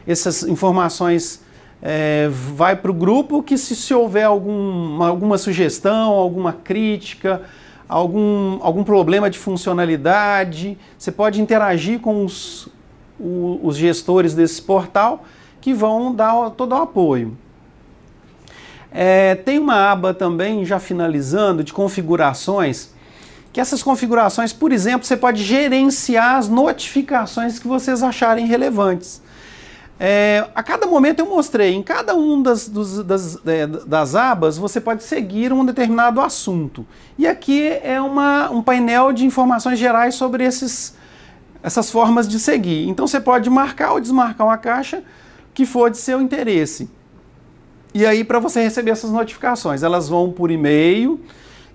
Essas informações vai para o grupo que se houver alguma sugestão, alguma crítica, algum problema de funcionalidade, você pode interagir com os gestores desse portal que vão dar todo o apoio. Tem uma aba também, já finalizando, de configurações, que essas configurações, por exemplo, você pode gerenciar as notificações que vocês acharem relevantes. A cada momento eu mostrei, em cada um das abas, você pode seguir um determinado assunto. E aqui é um painel de informações gerais sobre essas formas de seguir. Então você pode marcar ou desmarcar uma caixa que for de seu interesse. E aí, para você receber essas notificações, elas vão por e-mail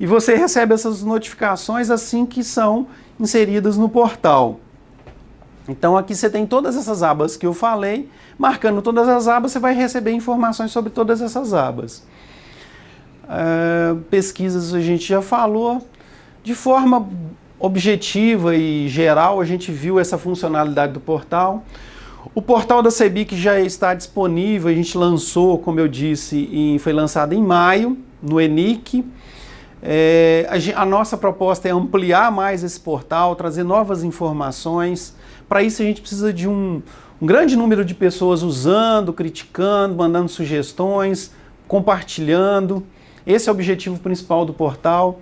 e você recebe essas notificações assim que são inseridas no portal. Então aqui você tem todas essas abas que eu falei, marcando todas as abas, você vai receber informações sobre todas essas abas. Pesquisas a gente já falou. De forma objetiva e geral, a gente viu essa funcionalidade do portal. O portal da CEBIC já está disponível, a gente lançou, como eu disse, foi lançado em maio, no ENIC. A nossa proposta é ampliar mais esse portal, trazer novas informações. Para isso a gente precisa de um grande número de pessoas usando, criticando, mandando sugestões, compartilhando. Esse é o objetivo principal do portal.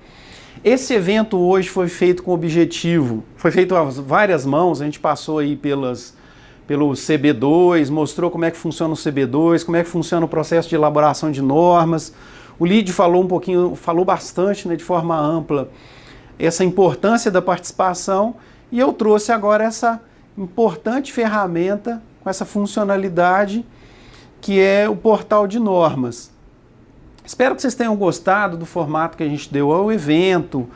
Esse evento hoje foi feito com o objetivo, foi feito a várias mãos, a gente passou aí pelo CB2, mostrou como é que funciona o CB2, como é que funciona o processo de elaboração de normas. O Lídio falou bastante, né, de forma ampla, essa importância da participação, e eu trouxe agora essa importante ferramenta com essa funcionalidade que é o portal de normas. Espero que vocês tenham gostado do formato que a gente deu ao evento.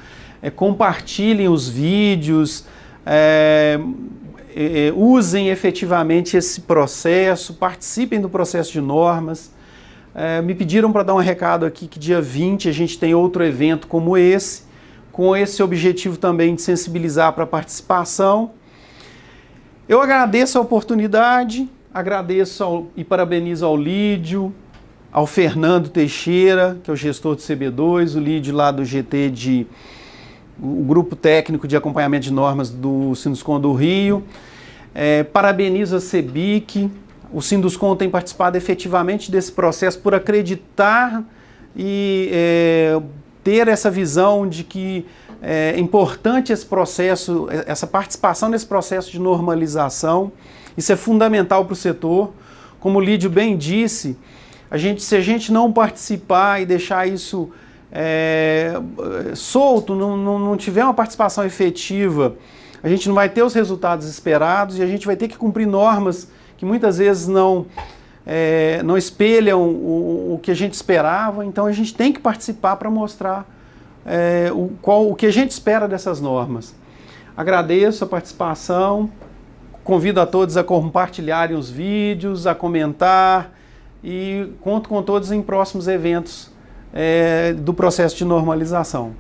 Compartilhem os vídeos, usem efetivamente esse processo, participem do processo de normas. Me pediram para dar um recado aqui que dia 20 a gente tem outro evento como esse, com esse objetivo também de sensibilizar para a participação. Eu agradeço a oportunidade, agradeço e parabenizo ao Lídio, ao Fernando Teixeira, que é o gestor do CB2, o Lídio lá do GT, o Grupo Técnico de Acompanhamento de Normas do Sinduscon do Rio. Parabenizo a CEBIC, o Sinduscon tem participado efetivamente desse processo por acreditar e ter essa visão de que é importante esse processo, essa participação nesse processo de normalização. Isso é fundamental para o setor. Como o Lídio bem disse, se a gente não participar e deixar isso solto, não tiver uma participação efetiva, a gente não vai ter os resultados esperados e a gente vai ter que cumprir normas que muitas vezes não espelham o que a gente esperava. Então a gente tem que participar para mostrar o que a gente espera dessas normas. Agradeço a participação, convido a todos a compartilharem os vídeos, a comentar, e conto com todos em próximos eventos do processo de normalização.